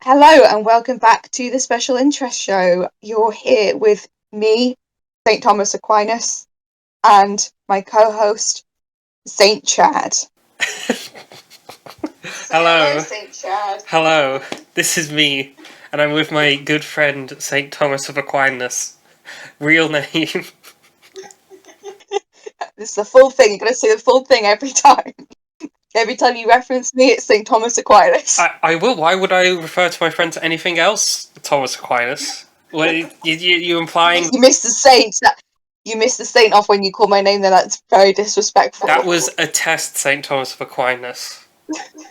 Hello and welcome back to the Special Interest Show. You're here with me, St. Thomas Aquinas, and my co-host, St. Chad. Hello. St. Chad. Hello, this is me, and I'm with my good friend St. Thomas of Aquinas. Real name. This is the full thing. You're going to say the full thing every time. Every time you reference me, it's St. Thomas Aquinas. I will. Why would I refer to my friend to anything else, Thomas Aquinas? What, you implying... You missed the saint. You missed the saint off when you call my name there. That's very disrespectful. That was a test, St. Thomas of Aquinas.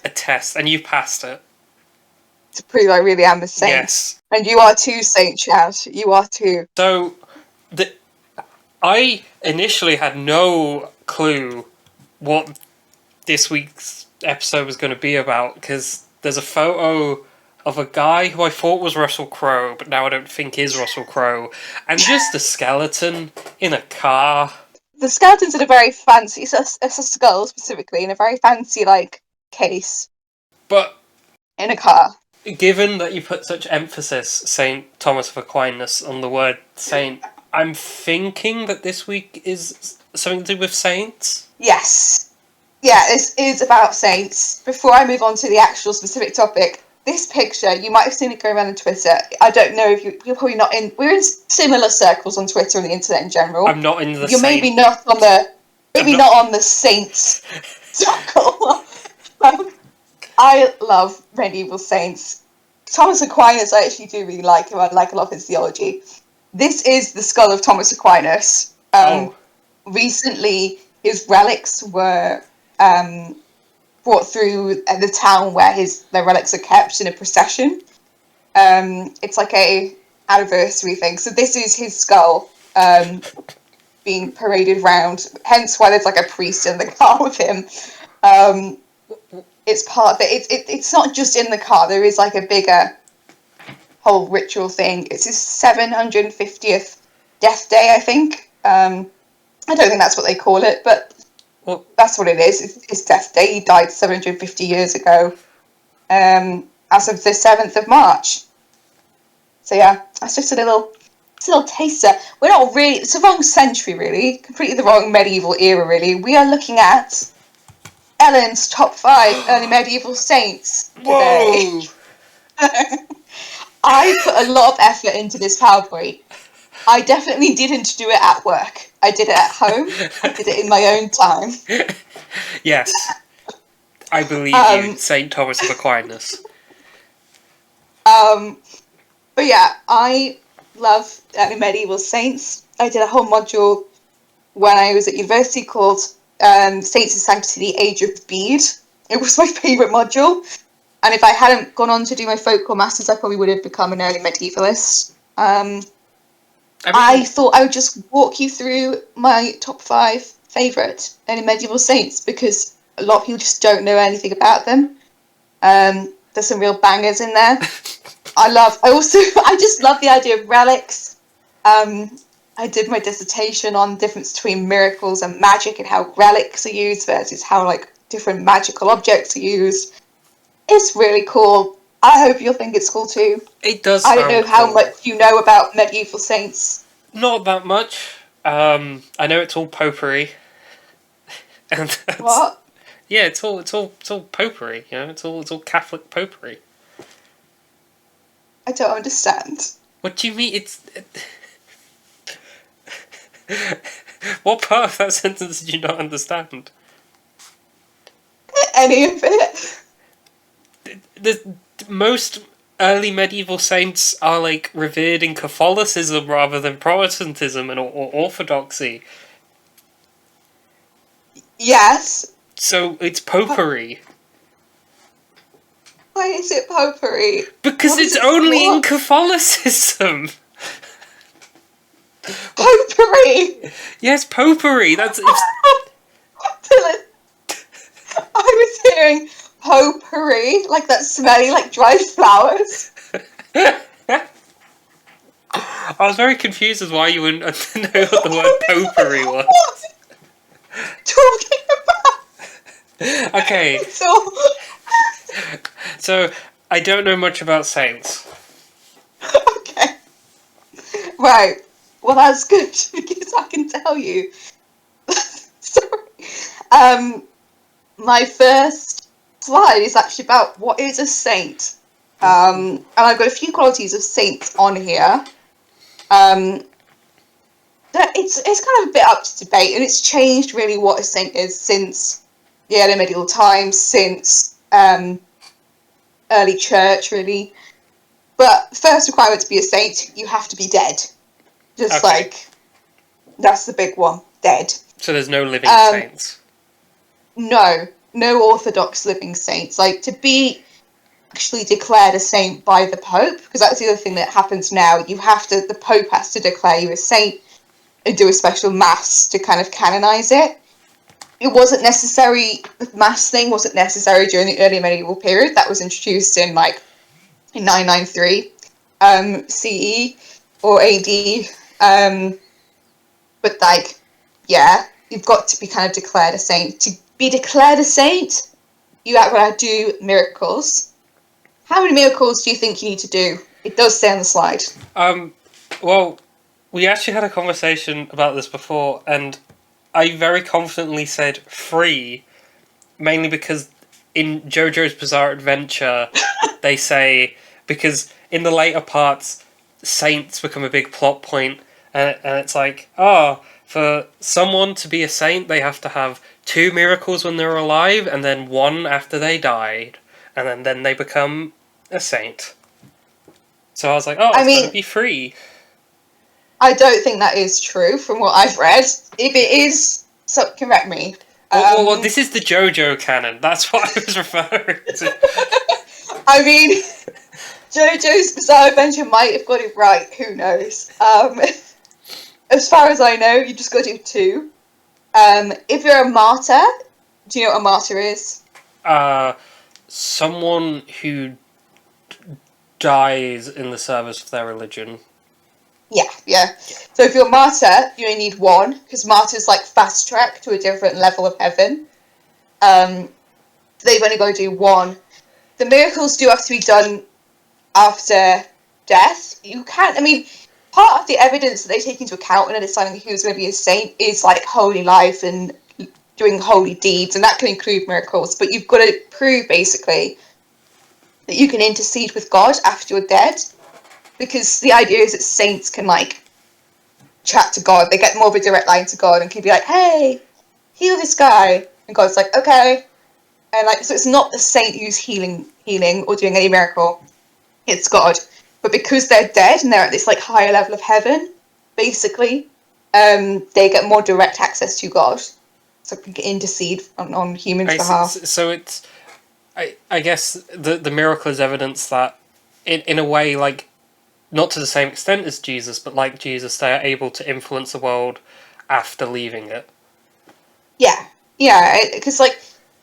A test, and you passed it. To prove I really am a saint. Yes. And you are too, St. Chad. You are too. So, I initially had no clue what this week's episode was going to be about, because there's a photo of a guy who I thought was Russell Crowe, but now I don't think is Russell Crowe, and just a skeleton in a car. The skeleton's in a very fancy, it's a skull specifically, in a very fancy, case. But in a car. Given that you put such emphasis, St. Thomas of Aquinas, on the word saint, I'm thinking that this week is something to do with saints? Yes. Yeah, this is about saints. Before I move on to the actual specific topic, this picture, you might have seen it go around on Twitter. I don't know if you're probably not in... We're in similar circles on Twitter and the internet in general. I'm not in the You're maybe not on the... not on the saints circle. I love medieval saints. Thomas Aquinas, I actually do really like him. I like a lot of his theology. This is the skull of Thomas Aquinas. Recently, his relics were brought through the town where the relics are kept in a procession. It's like a anniversary thing. So this is his skull being paraded round. Hence why there's like a priest in the car with him. It's part, but it's not just in the car. There is like a bigger whole ritual thing. It's his 750th death day, I think. I don't think that's what they call it, but that's what it is. It's his death day. He died 750 years ago, as of the 7th of March. So yeah, that's just a little taster. We're not really. It's the wrong century, really. Completely the wrong medieval era, really. We are looking at Ellen's top 5 early medieval saints today. I put a lot of effort into this PowerPoint. I definitely didn't do it at work. I did it at home. I did it in my own time. Yes. I believe you, St. Thomas of Aquinas. But yeah, I love early medieval saints. I did a whole module when I was at university called Saints and Sanctity, the Age of Bede. It was my favourite module. And if I hadn't gone on to do my folklore masters, I probably would have become an early medievalist. I thought I would just walk you through my top 5 favourite early medieval saints, because a lot of people just don't know anything about them. There's some real bangers in there. I just love the idea of relics. I did my dissertation on the difference between miracles and magic and how relics are used versus how different magical objects are used. It's really cool. I hope you'll think it's cool too. It does. I don't know how much you know about medieval saints. Not that much. I know it's all popery. And what? Yeah, it's all popery. You know, it's all Catholic popery. I don't understand. What do you mean? What part of that sentence did you not understand? Any of it. The most early medieval saints are revered in Catholicism rather than Protestantism or Orthodoxy. Yes. So it's popery. Why is it popery? Because it's only in Catholicism. Popery. Yes, popery. That's. Dylan, I was hearing potpourri, like that smelly, dried flowers. I was very confused as why you wouldn't know what the word potpourri was. What? Talking about. Okay. So I don't know much about saints. Okay. Right. Well, that's good because I can tell you. Sorry. My first slide is actually about what is a saint. And I've got a few qualities of saints on here. It's kind of a bit up to debate, and it's changed really what a saint is since the early medieval times, since early church, really. But first requirement to be a saint, you have to be dead. Just Okay. like, that's the big one, dead. So there's no living saints. No Orthodox living saints. Like, to be actually declared a saint by the Pope, because that's the other thing that happens now, the Pope has to declare you a saint and do a special mass to kind of canonize it. It wasn't necessary, the mass thing wasn't necessary during the early medieval period. That was introduced in 993 CE or AD. But you've got to be kind of declared a saint. To be declared a saint, you have got to do miracles. How many miracles do you think you need to do? It does say on the slide. Well, we actually had a conversation about this before, and I very confidently said 3, mainly because in JoJo's Bizarre Adventure, they say, because in the later parts, saints become a big plot point, and it's like, for someone to be a saint, they have to have 2 miracles when they're alive, and then 1 after they died, and then they become a saint. So I was like, it's going to be 3. I don't think that is true from what I've read. If it is, so correct me. Well, this is the JoJo canon. That's what I was referring to. I mean, JoJo's Bizarre Adventure might have got it right. Who knows? As far as I know, you just got to do 2. If you're a martyr, do you know what a martyr is? Someone who dies in the service of their religion. Yeah. So if you're a martyr, you only need 1, because martyr's like fast track to a different level of heaven. They've only got to do 1. The miracles do have to be done after death. Part of the evidence that they take into account when they're deciding who's going to be a saint is like holy life and doing holy deeds, and that can include miracles. But you've got to prove basically that you can intercede with God after you're dead, because the idea is that saints can chat to God. They get more of a direct line to God and can be like, "Hey, heal this guy," and God's like, "Okay," and so it's not the saint who's healing or doing any miracle. It's God. But because they're dead and they're at this higher level of heaven, basically, they get more direct access to God, so they can intercede on humans' behalf. So it's, I guess the miracle is evidence that, in a way, not to the same extent as Jesus, but like Jesus, they are able to influence the world after leaving it. Yeah, because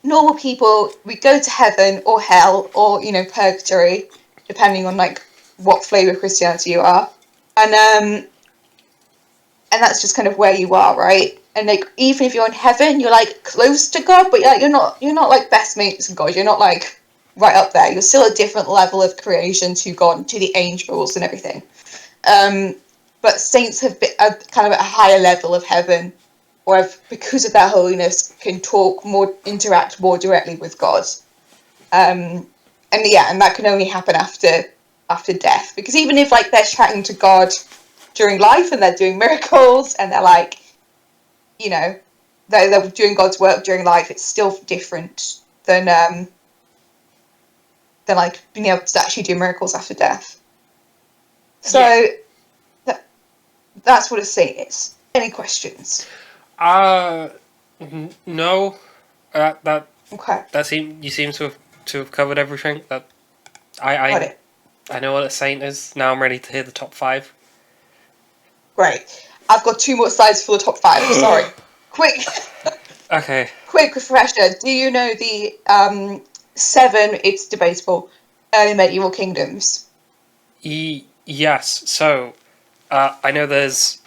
normal people, we go to heaven or hell or purgatory, depending on what flavor of Christianity you are, and that's just kind of where you are, right? And even if you're in heaven, you're close to God, but you're not best mates with God. You're not right up there. You're still a different level of creation to God, to the angels and everything. But saints are kind of at a higher level of heaven, or because of their holiness, can interact more directly with God. And that can only happen after death, because even if they're chatting to God during life and they're doing miracles and they're they're doing God's work during life, it's still different than being able to actually do miracles after death. So that's what a saint is. Any questions? No. Okay. You seem to have covered everything. Got it. I know what a saint is. Now I'm ready to hear the top 5. Great. I've got 2 more slides for the top 5. Sorry. Quick. Okay. Quick refresher. Do you know the 7? It's debatable. Early medieval kingdoms. Yes. So, I know there's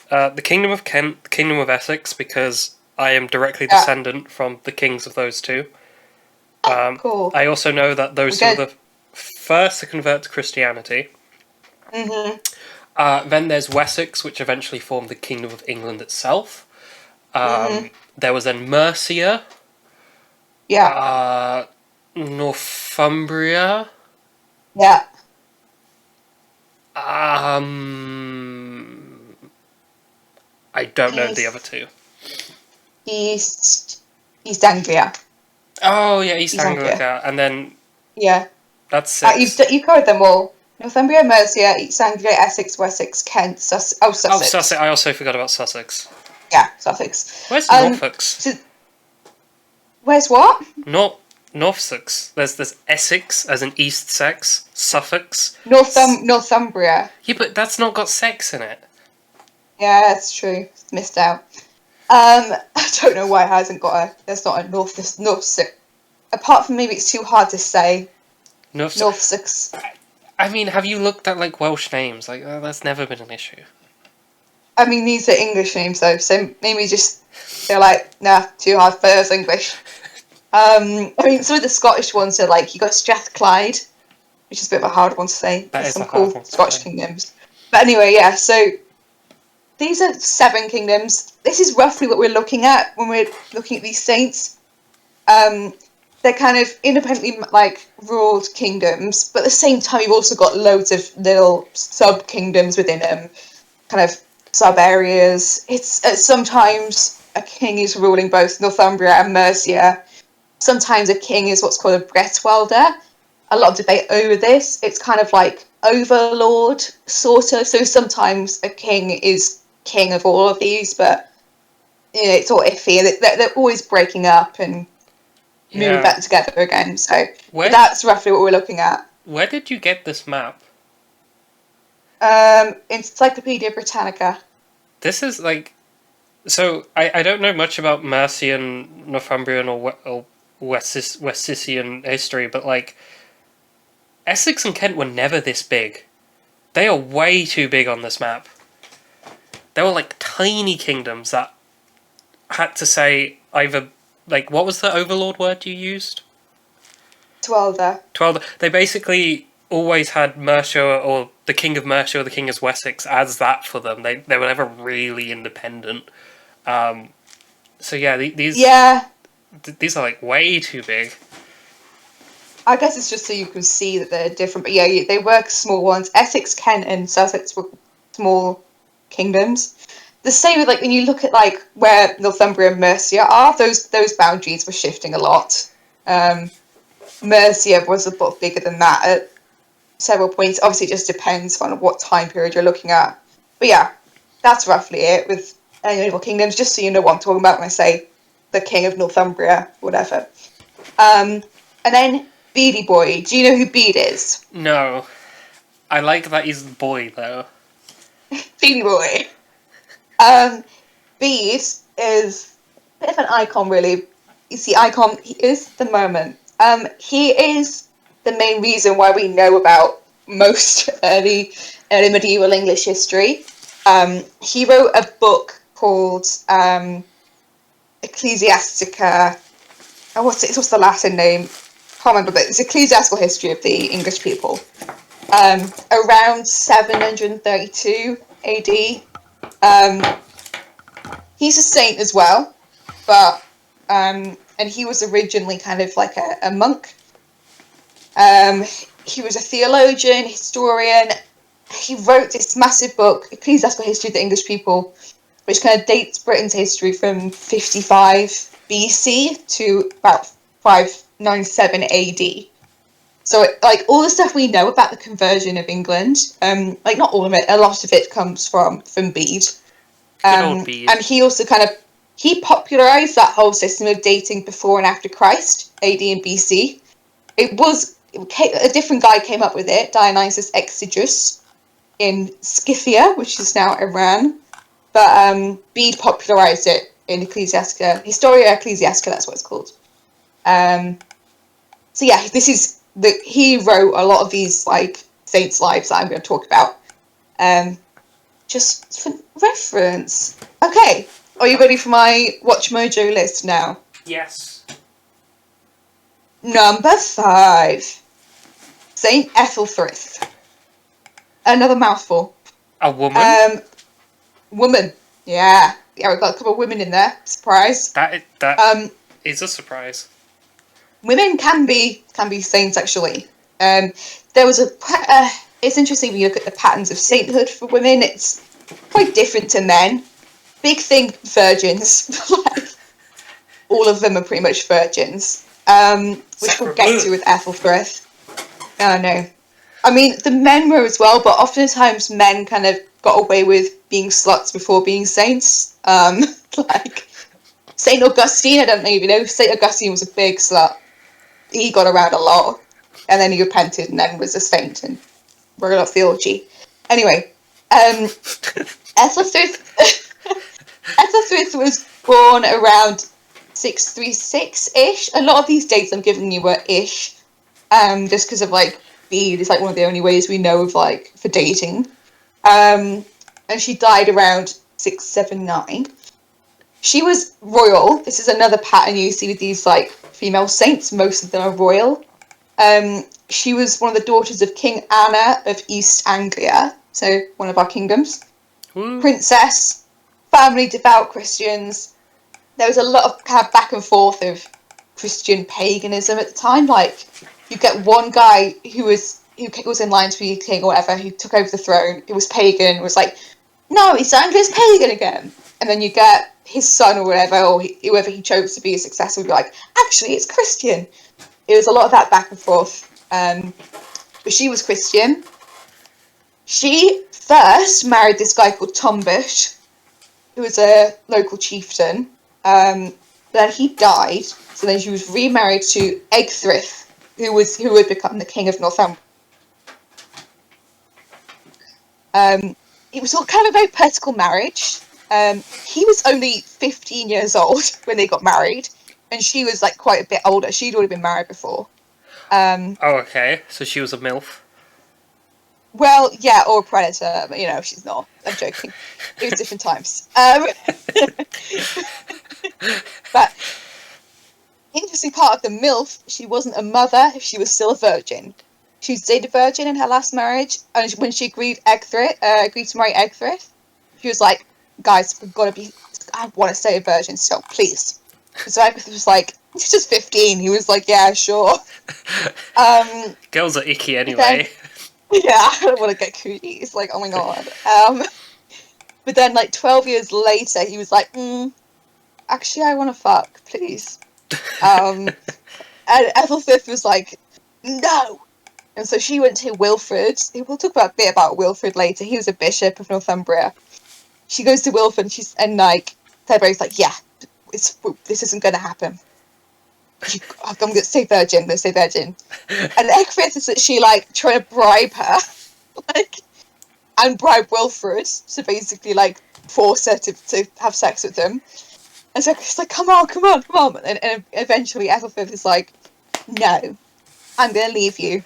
the Kingdom of Kent, the Kingdom of Essex, because I am directly descendant from the kings of those 2. Cool. I also know that those 2 are first to convert to Christianity. Then there's Wessex, which eventually formed the Kingdom of England itself. There was then Mercia, Yeah. Northumbria. Yeah. I don't know the other two. East Anglia. Oh yeah, East East Anglia. Anglia, and then Yeah. that's six. You've covered them all. Northumbria, Mercia, East Anglia, Essex, Wessex, Kent, Sussex. Oh, Sussex. I also forgot about Sussex. Yeah, Sussex. Where's Norfolk? Where's what? Norfolk. There's Essex as in East Sex, Suffolk. Northumbria. Yeah, but that's not got sex in it. Yeah, that's true. It's missed out. I don't know why it hasn't got a. There's not a North. Apart from maybe it's too hard to say. Norfolk. I mean, have you looked at like Welsh names? Like that's never been an issue. I mean, these are English names though, so maybe just they're like, nah, too hard for us English. I mean, some of the Scottish ones are like you got Strathclyde, which is a bit of a hard one to say. There's some cool Scottish kingdoms. But anyway, yeah. So these are 7 kingdoms. This is roughly what we're looking at when we're looking at these saints. They're kind of independently like ruled kingdoms, but at the same time you've also got loads of little sub kingdoms within them, kind of sub areas. It's sometimes a king is ruling both Northumbria and Mercia. Sometimes a king is what's called a Bretwalda. A lot of debate over this. It's kind of like overlord sort of. So sometimes a king is king of all of these, but you know, it's all iffy. They're always breaking up and moving back together again. So that's roughly what we're looking at. Where did you get this map? Encyclopedia Britannica. This is like, so I don't know much about Mercian, Northumbrian, or Westician history, but like Essex and Kent were never this big. They are way too big on this map. They were like tiny kingdoms that had to say either. Like, what was the overlord word you used? Twelver. They basically always had Mercia or the King of Mercia or the King of Wessex as that for them. They were never really independent. So yeah, these are like way too big. I guess it's just so you can see that they're different. But yeah, they were small ones. Essex, Kent, and Sussex were small kingdoms. The same with like when you look at like where Northumbria and Mercia are, those boundaries were shifting a lot. Mercia was a bit bigger than that at several points. Obviously, it just depends on what time period you're looking at. But yeah, that's roughly it with medieval kingdoms. Just so you know what I'm talking about when I say the King of Northumbria, whatever. And then Beady Boy. Do you know who Bede is? No, I like that he's a boy though. Beady Boy. Bede is a bit of an icon, really. He's the icon. He is the moment. He is the main reason why we know about most early medieval English history. He wrote a book called Ecclesiastica. Oh, what's the Latin name? Can't remember, but it's Ecclesiastical History of the English People. Around 732 AD. He's a saint as well, but and he was originally kind of like a monk. He was a theologian, historian. He wrote this massive book, Ecclesiastical History of the English People, which kind of dates Britain's history from 55 BC to about 597 AD. So, like, all the stuff we know about the conversion of England, like, not all of it, a lot of it comes from Bede. Good old Bede. And he also he popularised that whole system of dating before and after Christ, AD and BC. A different guy came up with it, Dionysius Exiguus, in Scythia, which is now Iran. But Bede popularised it in Ecclesiastica, Historia Ecclesiastica, that's what it's called. So yeah, he wrote a lot of these like saints' lives that I'm going to talk about. Just for reference. Okay, are you ready for my Watch Mojo list now? Yes. Number 5. Saint Ethelthryth. Another mouthful. A woman? Woman. Yeah, we've got a couple of women in there. Surprise. That Um, is a surprise. women can be saints actually. There was it's interesting when you look at the patterns of sainthood for women. It's quite different to men. Big thing, virgins. Like, all of them are pretty much virgins. Which we'll get to with Ethelthryth. Oh no. I mean, the men were as well, but oftentimes men kind of got away with being sluts before being saints. Like Saint Augustine, I don't even know. Saint Augustine was a big slut. He got around a lot, and then he repented, and then was a saint and wrote a lot of theology. Anyway, Ethelthryth. Ethelthryth was born around 636-ish. A lot of these dates I'm giving you were ish, just because of like speed. It's like one of the only ways we know of like for dating. And she died around 679. She was royal. This is another pattern you see with these like female saints. Most of them are royal. She was one of the daughters of King Anna of East Anglia, so one of our kingdoms. Woo. Princess, family, devout Christians. There was a lot of kind of back and forth of Christian paganism at the time. Like, you get one guy who was in line to be king or whatever, who took over the throne. It was pagan. Was like, no, East Anglia's pagan again. And then you get his son or whatever, or whoever he chose to be his successor, would be like, actually, it's Christian. It was a lot of that back and forth. But she was Christian. She first married this guy called Tombush, who was a local chieftain. Then he died, so then she was remarried to Egthryth, who had become the king of Northumbria. It was all kind of a very political marriage. He was only 15 years old when they got married, and she was like quite a bit older. She'd already been married before. Oh, okay. So she was a MILF. Well, yeah, or a predator, but she's not. I'm joking. It was different times. But interesting part of the MILF, she wasn't a mother if she was still a virgin. She stayed a virgin in her last marriage, and when she agreed to marry Egthryth, she was like, guys, I want to stay a virgin still, please. So Egthryth was like, he's just 15. He was like, yeah, sure. Girls are icky anyway. Yeah, I don't want to get cootie. It's like, oh my god. But then, like, 12 years later, he was like, actually, I want to fuck, please. And Ethelthryth was like, no. And so she went to Wilfrid. We'll talk a bit about Wilfrid later. He was a bishop of Northumbria. She goes to Wilfrid, and they're both like, yeah, this isn't going to happen. I'm going to stay virgin. And Egthryth is actually like trying to bribe her, and bribe Wilfrid to basically like force her to have sex with him. And so it's like, come on. And eventually Ethelthryth is like, no, I'm going to leave you.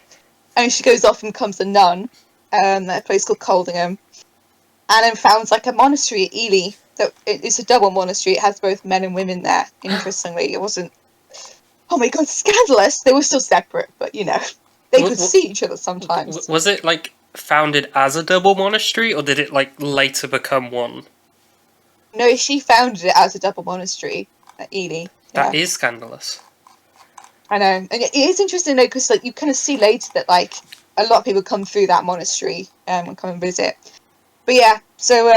And she goes off and becomes a nun at a place called Coldingham, and then founds like a monastery at Ely. So it's a double monastery. It has both men and women there. Interestingly, it wasn't. Oh my god, scandalous! They were still separate, but they could see each other sometimes. Was it like founded as a double monastery, or did it like later become one? No, she founded it as a double monastery at Ely. That is scandalous. I know, and it is interesting though, because like you kind of see later that like a lot of people come through that monastery and come and visit. But yeah, so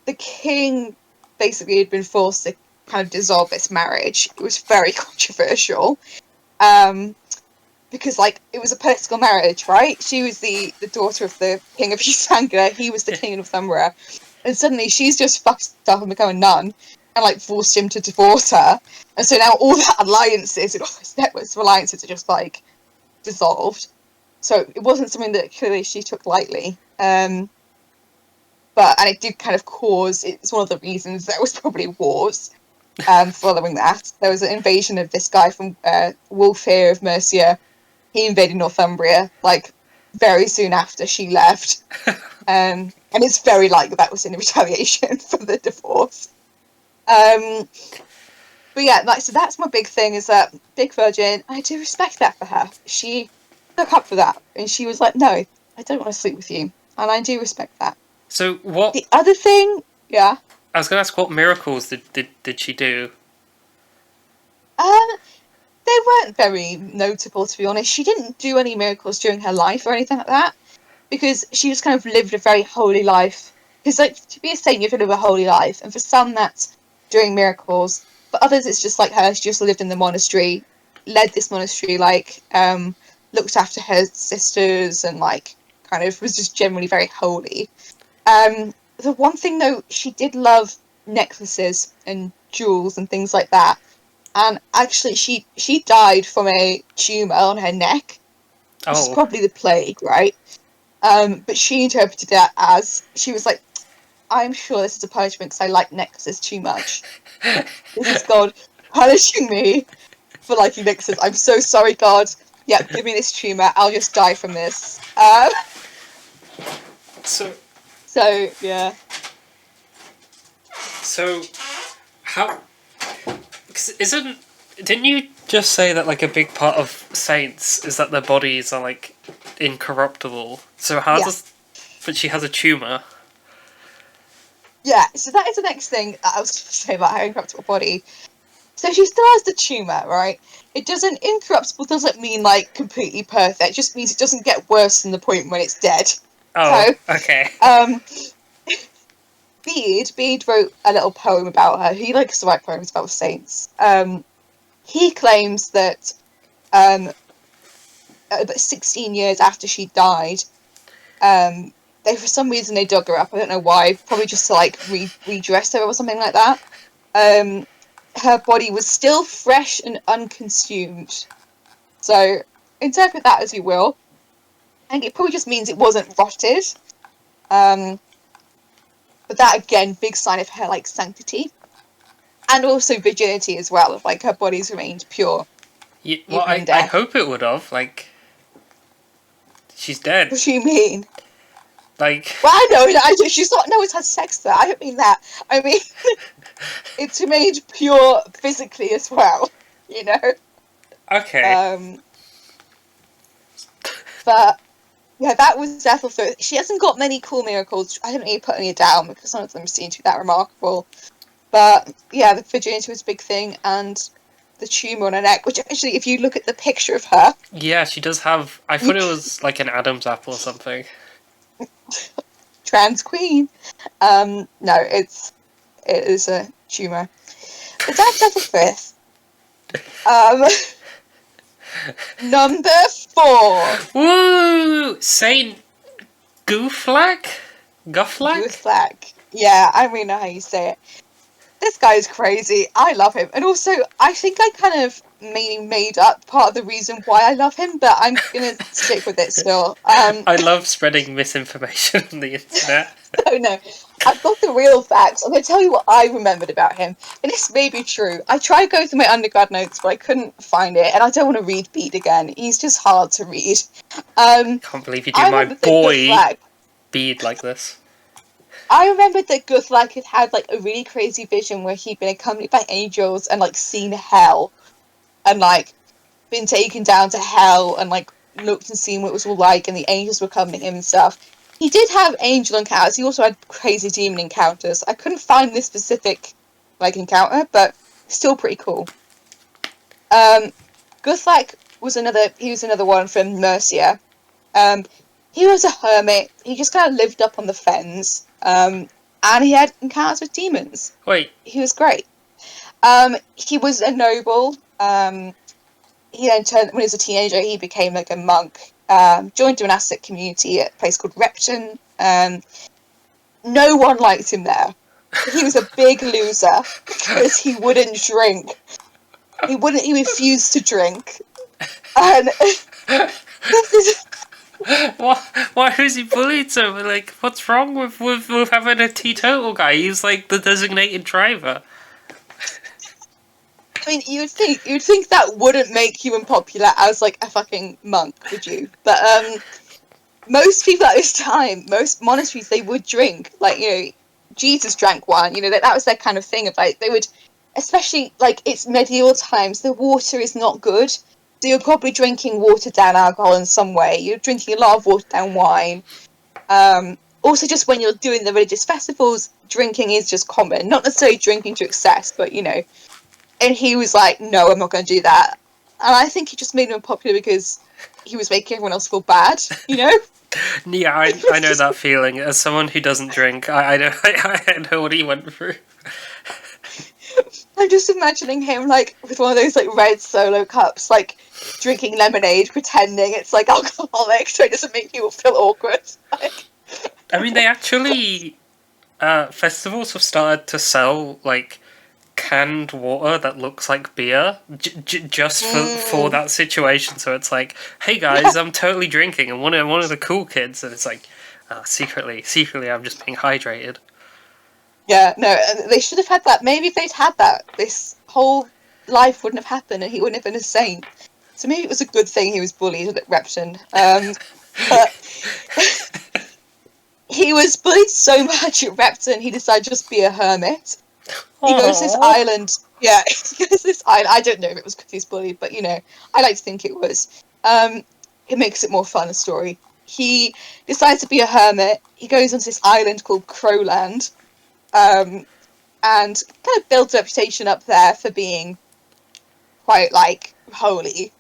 the king basically had been forced to kind of dissolve this marriage. It was very controversial, because like it was a political marriage, right? She was the daughter of the king of East Anglia. He was the king of Northumbria, and suddenly she's just fucked up and become a nun, and like forced him to divorce her. And so now all that alliances and all those networks of alliances are just like dissolved. So it wasn't something that clearly she took lightly. And it did kind of cause, it's one of the reasons there was probably wars following that. There was an invasion of this guy from Wulfhere of Mercia. He invaded Northumbria like very soon after she left. And it's very likely that was in retaliation for the divorce. But yeah, so that's my big thing, is that big virgin. I do respect that for her. She stuck up for that, and she was like, "No, I don't want to sleep with you," and I do respect that. So what? The other thing, yeah, I was going to ask, what miracles did she do? um, they weren't very notable, to be honest. She didn't do any miracles during her life or anything like that, because she just kind of lived a very holy life. Because, like, to be a saint, you have to live a holy life, and for some, that's doing miracles. For others, it's just like her. She just lived in the monastery, led this monastery, like, looked after her sisters, and like, kind of was just generally very holy. The one thing though, she did love necklaces and jewels and things like that. And actually, she died from a tumor on her neck, which is Oh, probably the plague, right? But she interpreted that as, she was like, I'm sure this is a punishment because I like necklaces too much. This is God punishing me for liking necklaces. I'm so sorry, God. Yep, give me this tumor. I'll just die from this. so So yeah. so how? 'Cause didn't you just say that like a big part of saints is that their bodies are like incorruptible? So how Yeah. does? But she has a tumor. Yeah, so that is the next thing that I was going to say about her incorruptible body. So she still has the tumor, right? It doesn't, incorruptible doesn't mean like completely perfect. It just means it doesn't get worse than the point when it's dead. Oh, So, okay. Bede wrote a little poem about her. He likes to write poems about saints. He claims that about 16 years after she died, they, for some reason, they dug her up. I don't know why. Probably just to like redress her or something like that. Her body was still fresh and unconsumed. So interpret that as you will. I think it probably just means it wasn't rotted. But that again, big sign of her like sanctity, and also virginity as well. Of like her body's remained pure. Well, Even in I death. hope it would have. Like, she's dead. What do you mean? Like, Well, I know. She's not. No one's had sex there. I don't mean that. I mean, it's remained pure physically as well. You know. okay. But yeah, that was Ethelfrith. She hasn't got many cool miracles. I haven't really put any down because some of them seem to be that remarkable. But yeah, the virginity was a big thing, and the tumour on her neck, which actually, if you look at the picture of her... Yeah, she does have... I thought it was like an Adam's apple or something. Trans queen. No, it is a tumour. But that's Ethelfrith. Number 4. Woo! Saint Guflack? Gufflack? Guthlac. Yeah, I don't really know how you say it. This guy is crazy. I love him. And also, I think I kind of made up part of the reason why I love him, but I'm going to stick with it still. I love spreading misinformation on the internet. No. I've got the real facts. I'm going to tell you what I remembered about him. And this may be true. I tried going through my undergrad notes, but I couldn't find it. And I don't want to read Bede again. He's just hard to read. Can't believe you do my boy Bede like this. I remembered that Guthlac had like a really crazy vision where he'd been accompanied by angels and like seen hell, and like been taken down to hell and like looked and seen what it was all like, and the angels were accompanying him and stuff. He did have angel encounters. He also had crazy demon encounters. I couldn't find this specific like encounter, but still pretty cool. Guthlac was another one from Mercia. He was a hermit. He just kind of lived up on the fens. And he had encounters with demons. Wait. He was great. He was a noble. He then turned, when he was a teenager, he became like a monk. Joined a monastic community at a place called Repton. No one liked him there. He was a big loser because he wouldn't drink. He refused to drink. And Why was he bullied so? Like, what's wrong with having a teetotal guy? He's like the designated driver. I mean, you'd think that wouldn't make you unpopular as like a fucking monk, would you? But most people at this time, most monasteries, they would drink. Like, you know, Jesus drank wine. You know, that was their kind of thing. Of like, they would, especially like it's medieval times. The water is not good. So you're probably drinking watered down alcohol in some way. You're drinking a lot of watered down wine. Also, just when you're doing the religious festivals, drinking is just common. Not necessarily drinking to excess, but, you know. And he was like, no, I'm not going to do that. And I think he just made him popular because he was making everyone else feel bad, you know? Yeah, I know that feeling. As someone who doesn't drink, I know I know what he went through. I'm just imagining him, like, with one of those, like, red Solo cups, like, drinking lemonade, pretending it's, like, alcoholic, so it doesn't make people feel awkward. Like, I mean, they actually festivals have started to sell like canned water that looks like beer just for that situation. So it's like, hey guys, I'm totally drinking, and one of the cool kids, and it's like, secretly, I'm just being hydrated. yeah, no, they should have had that. Maybe if they'd had that, this whole life wouldn't have happened, and he wouldn't have been a saint. So maybe it was a good thing he was bullied at Repton. But he was bullied so much at Repton, he decided to just be a hermit. He goes to this island. Yeah, he goes to this island. I don't know if it was because he's bullied, but, you know, I like to think it was. It makes it more fun, a story. He decides to be a hermit. He goes onto this island called Crowland, and kind of builds a reputation up there for being quite, like, holy.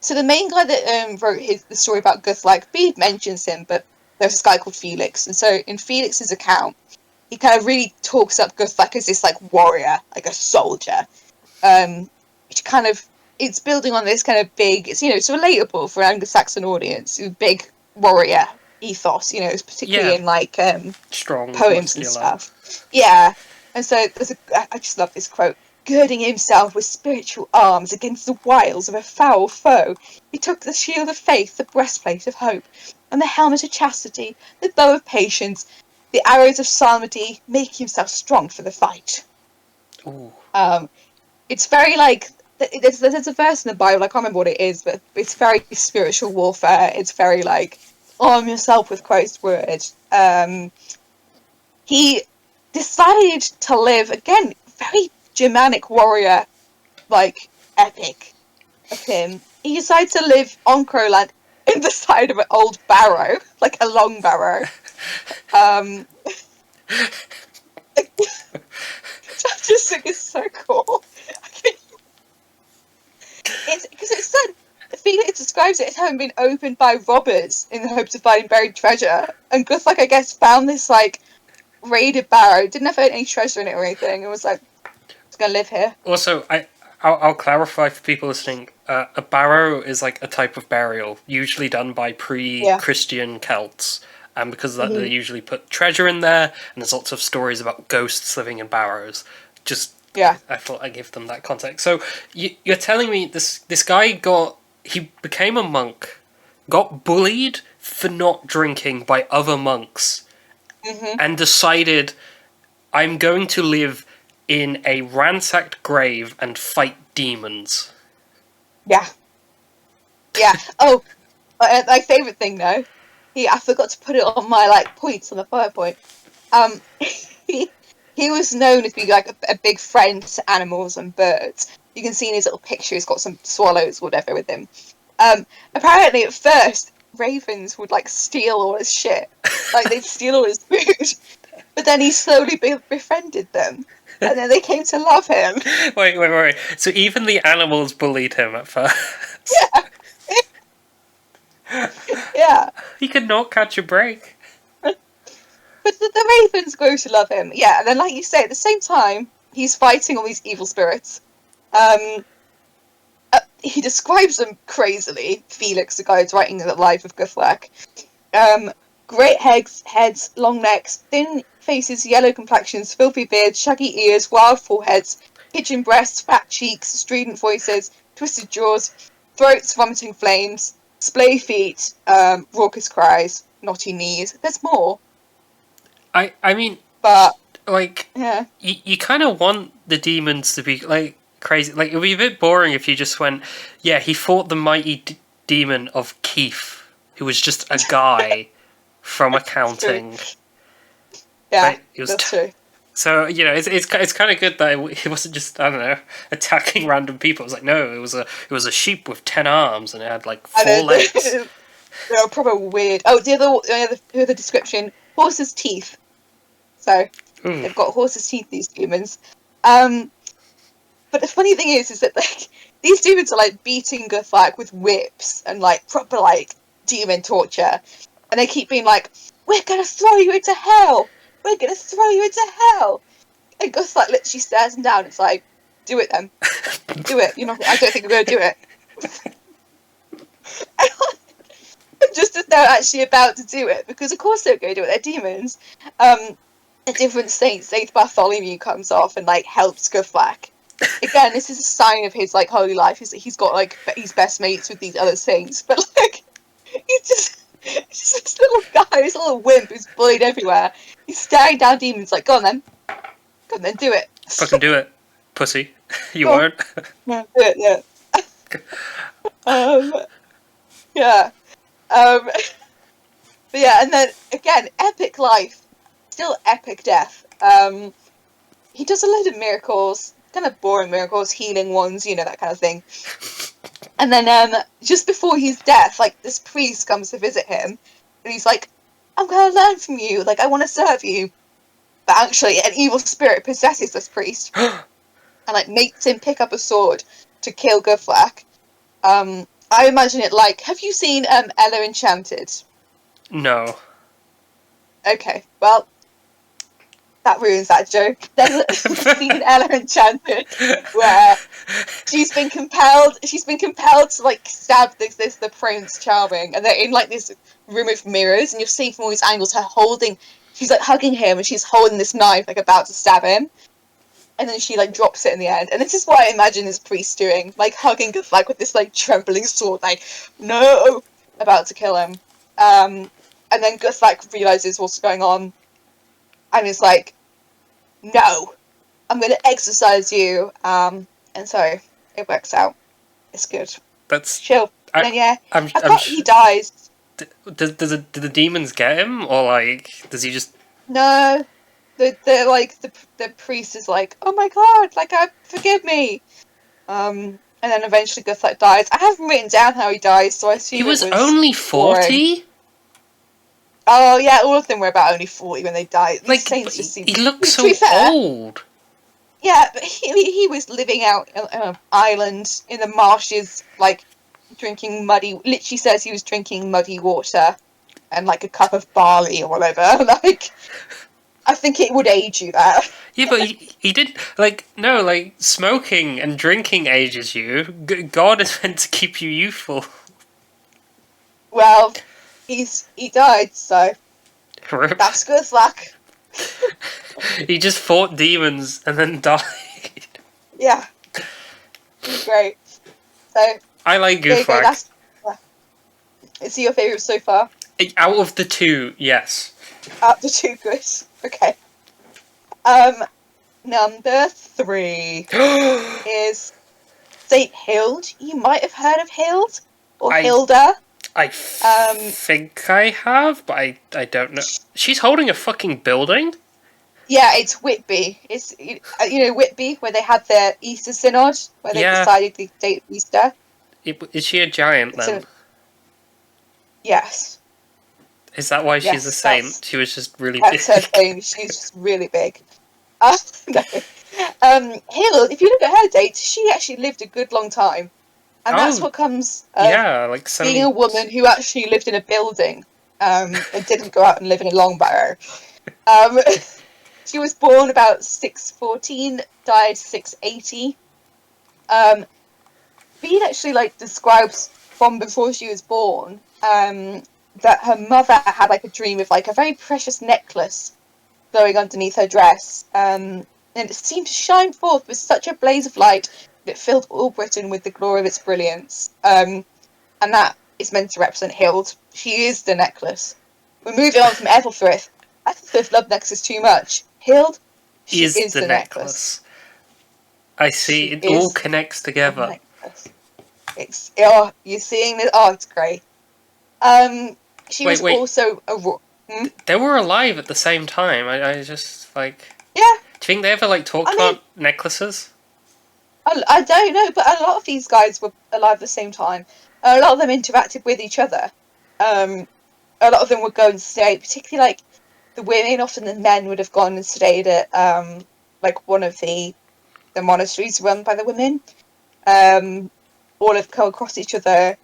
So the main guy that wrote the story about Guthlac, Bede mentions him, but there's this guy called Felix. And so in Felix's account, he kind of really talks up Guthlac as this, like, warrior, like a soldier. Which kind of, it's building on this kind of big, it's, you know, it's relatable for an Anglo-Saxon audience, big warrior ethos, you know, it's particularly in, like, strong poems muscular. and stuff. Yeah. And so I just love this quote. Girding himself with spiritual arms against the wiles of a foul foe, he took the shield of faith, the breastplate of hope, and the helmet of chastity, the bow of patience, the arrows of psalmody, making himself strong for the fight. Ooh. It's very, like, there's a verse in the Bible, I can't remember what it is, but it's very spiritual warfare. It's very, like, arm yourself with Christ's word. He decided to live, again, very Germanic warrior, like, epic of him. He decided to live on Crowland in the side of an old barrow, like a long barrow. I just think it's so cool. It's because it's said, Felix describes it as having been opened by robbers in the hopes of finding buried treasure, and Guthlac, I guess, found this, like, raided barrow, didn't have any treasure in it or anything, and was like, it's gonna live here. Also, I'll clarify for people listening. A barrow is like a type of burial, usually done by pre-Christian Celts, and because of that, they usually put treasure in there, and there's lots of stories about ghosts living in barrows. I thought I'd give them that context. So you're telling me this guy became a monk, got bullied for not drinking by other monks, and decided, I'm going to live in a ransacked grave and fight demons. Yeah. Oh, my favourite thing though, I forgot to put it on my, like, points on the PowerPoint. He was known as being, like, a big friend to animals and birds. You can see in his little picture, he's got some swallows or whatever with him. Apparently, at first, ravens would, like, steal all his shit. Like, they'd steal all his food. But then he slowly befriended them. And then they came to love him. Wait. So even the animals bullied him at first? Yeah. He could not catch a break. But the ravens grow to love him. Yeah, and then, like you say, at the same time, he's fighting all these evil spirits. He describes them crazily. Felix, the guy who's writing the life of Guthlac. Great heads, long necks, thin faces, yellow complexions, filthy beards, shaggy ears, wild foreheads, pigeon breasts, fat cheeks, strident voices, twisted jaws, throats vomiting flames, splay feet, raucous cries, knotty knees. There's more. I mean, but like, yeah, you kind of want the demons to be, like, crazy. Like, it would be a bit boring if you just went, yeah, he fought the mighty demon of Keith, who was just a guy from accounting. Yeah, that's true. So it's kind of good that it wasn't just, I don't know, attacking random people. It was like, no, it was a sheep with 10 arms and it had like 4 legs. They're proper weird. Oh, the other description: horse's teeth. So Ooh. they've got horse's teeth. These demons. But the funny thing is that like these demons are like beating Guthlag with whips and like proper like demon torture, and they keep being like, "We're gonna throw you into hell. We're gonna throw you into hell." And Guthlag literally stares them down. It's like, "Do it then. Do it. I don't think I'm gonna do it." Just as they're actually about to do it, because of course they're going to do it. They're demons. A different Saint Bartholomew comes off and like helps Guthlag. Again, this is a sign of his like holy life. Is that he's got like he's best mates with these other saints, but like he's just this little guy, this little wimp who's bullied everywhere. He's staring down demons like, go on then, do it. Fucking do it, pussy. You won't. No, do it, yeah. Yeah. But yeah, and then again, epic life, still epic death. He does a load of miracles, kind of boring miracles, healing ones, that kind of thing. And then just before his death, like this priest comes to visit him, and he's like, "I'm gonna learn from you. Like I want to serve you." But actually, an evil spirit possesses this priest, and like makes him pick up a sword to kill Guthlag. I imagine it like, have you seen Ella Enchanted? No. Okay, well, that ruins that joke. Then seen Ella Enchanted, where she's been compelled to like stab the Prince Charming, and they're in like this room of mirrors, and you're seeing from all these angles she's like hugging him, and she's holding this knife like about to stab him. And then she like drops it in the end, and this is what I imagine this priest doing, like hugging Guthlag with this like trembling sword, like no, about to kill him. And then Guthlag realizes what's going on, and is like, "No, I'm going to exorcise you." And so it works out. It's good. That's chill. And then yeah, he dies. Do the demons get him, or like does he just? No. The priest is like, "Oh my god, like forgive me," and then eventually Guthlag dies. I haven't written down how he dies, so I assume He was it only 40. Oh yeah, all of them were about only 40 when they died. These saints just seem. He looks so old. Yeah, but he was living out on an island in the marshes, like drinking muddy. Literally says he was drinking muddy water, and like a cup of barley or whatever. Like. I think it would age you that. Yeah, but he did, smoking and drinking ages you. God is meant to keep you youthful. Well, he died, so Rip. That's good luck. He just fought demons and then died. Yeah. He's great. So I like Guthlag. Is he your favourite so far? Out of the two, yes. Out of the two, good. Okay. Number 3 is Saint Hild. You might have heard of Hild or Hilda. I think I have, but I don't know. She's holding a fucking building? Yeah, it's Whitby. It's Whitby, where they had their Easter Synod, where they decided the date of Easter. Is she a giant then? Yes. Is that why she's a saint? She was just really big. That's her thing. She's just really big. No. Hild, if you look at her dates, she actually lived a good long time. And that's what comes being a woman who actually lived in a building and didn't go out and live in a long barrow. She was born about 614, died 680. Bede actually describes from before she was born that her mother had a dream of a very precious necklace glowing underneath her dress, and it seemed to shine forth with such a blaze of light that it filled all Britain with the glory of its brilliance. And that is meant to represent Hild. She is the necklace. We're moving on from Ethelfrith. Ethelfrith loved necklaces too much. Hild, she is the necklace. I see. It all connects together. You're seeing this. Oh, it's great. She was also a. They were alive at the same time. I just Yeah, you think they ever like talked I mean- about necklaces? I don't know, but a lot of these guys were alive at the same time. A lot of them interacted with each other. A lot of them would go and stay, particularly like the women. Often the men would have gone and stayed at like one of the monasteries run by the women. All have come across each other.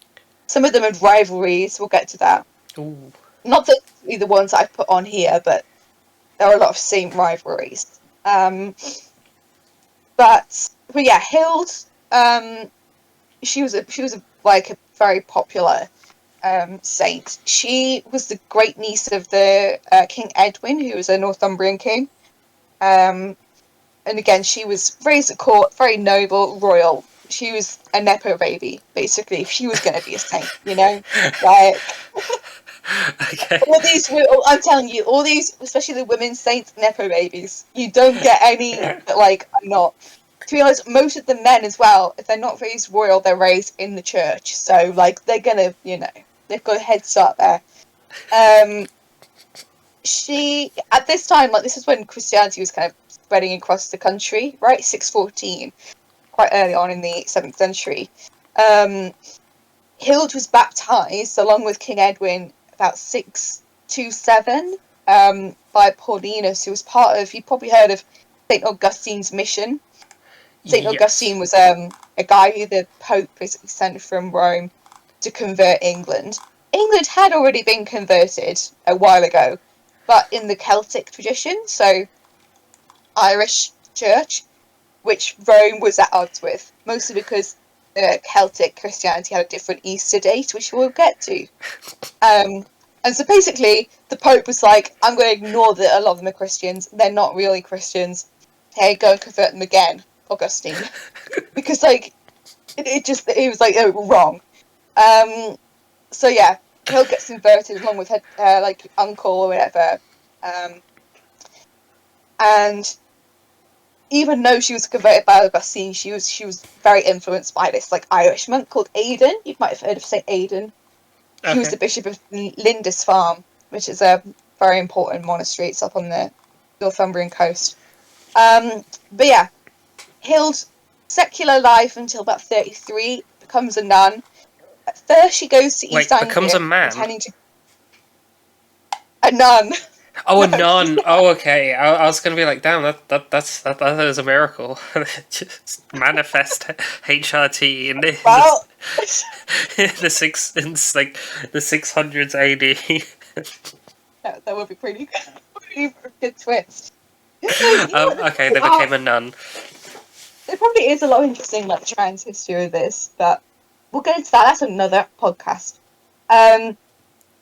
Some of them had rivalries. We'll get to that. Ooh. Not the ones I've put on here, but there are a lot of same rivalries. But yeah, Hild. She was a very popular saint. She was the great niece of the King Edwin, who was a Northumbrian king. And again, she was raised at court, very noble, royal. She was a nepo baby, basically. She was going to be a saint, you know. Like Okay. all these, I'm telling you, all these, especially the women saints, nepo babies. You don't get any that like are not. To be honest, most of the men as well, if they're not raised royal, they're raised in the church. So like they're gonna, you know, they've got a head start there. She at this time, like this is when Christianity was kind of spreading across the country, right? 614, quite early on in the 7th century. Hild was baptized along with King Edwin about 627 by Paulinus, who was part of. You probably heard of Saint Augustine's mission. Saint Yes. Augustine was a guy who the Pope basically sent from Rome to convert England. England had already been converted a while ago, but in the Celtic tradition, so Irish Church, which Rome was at odds with, mostly because Celtic Christianity had a different Easter date, which we'll get to. And so basically, the Pope was like, I'm going to ignore that a lot of them are Christians. They're not really Christians. Hey, go and convert them again, Augustine. Because, like, it was like, oh, wrong. So yeah, Hill gets converted along with her, like, uncle or whatever. And even though she was converted by Augustine, she was very influenced by this like Irish monk called Aidan. You might have heard of Saint Aidan. He was the bishop of Lindisfarne, which is a very important monastery. It's up on the Northumbrian coast. But yeah, Hild's secular life until about 33, becomes a nun. At first, she goes to East Anglia, becomes a man? intending to a nun. Oh, a No. nun. Oh, okay. I was gonna be like, damn, that is a miracle. Just manifest HRT in the Well, the 600s AD. that would be pretty good twist. Okay, they became a nun. There probably is a lot of interesting like trans history of this, but we'll get into that. That's another podcast.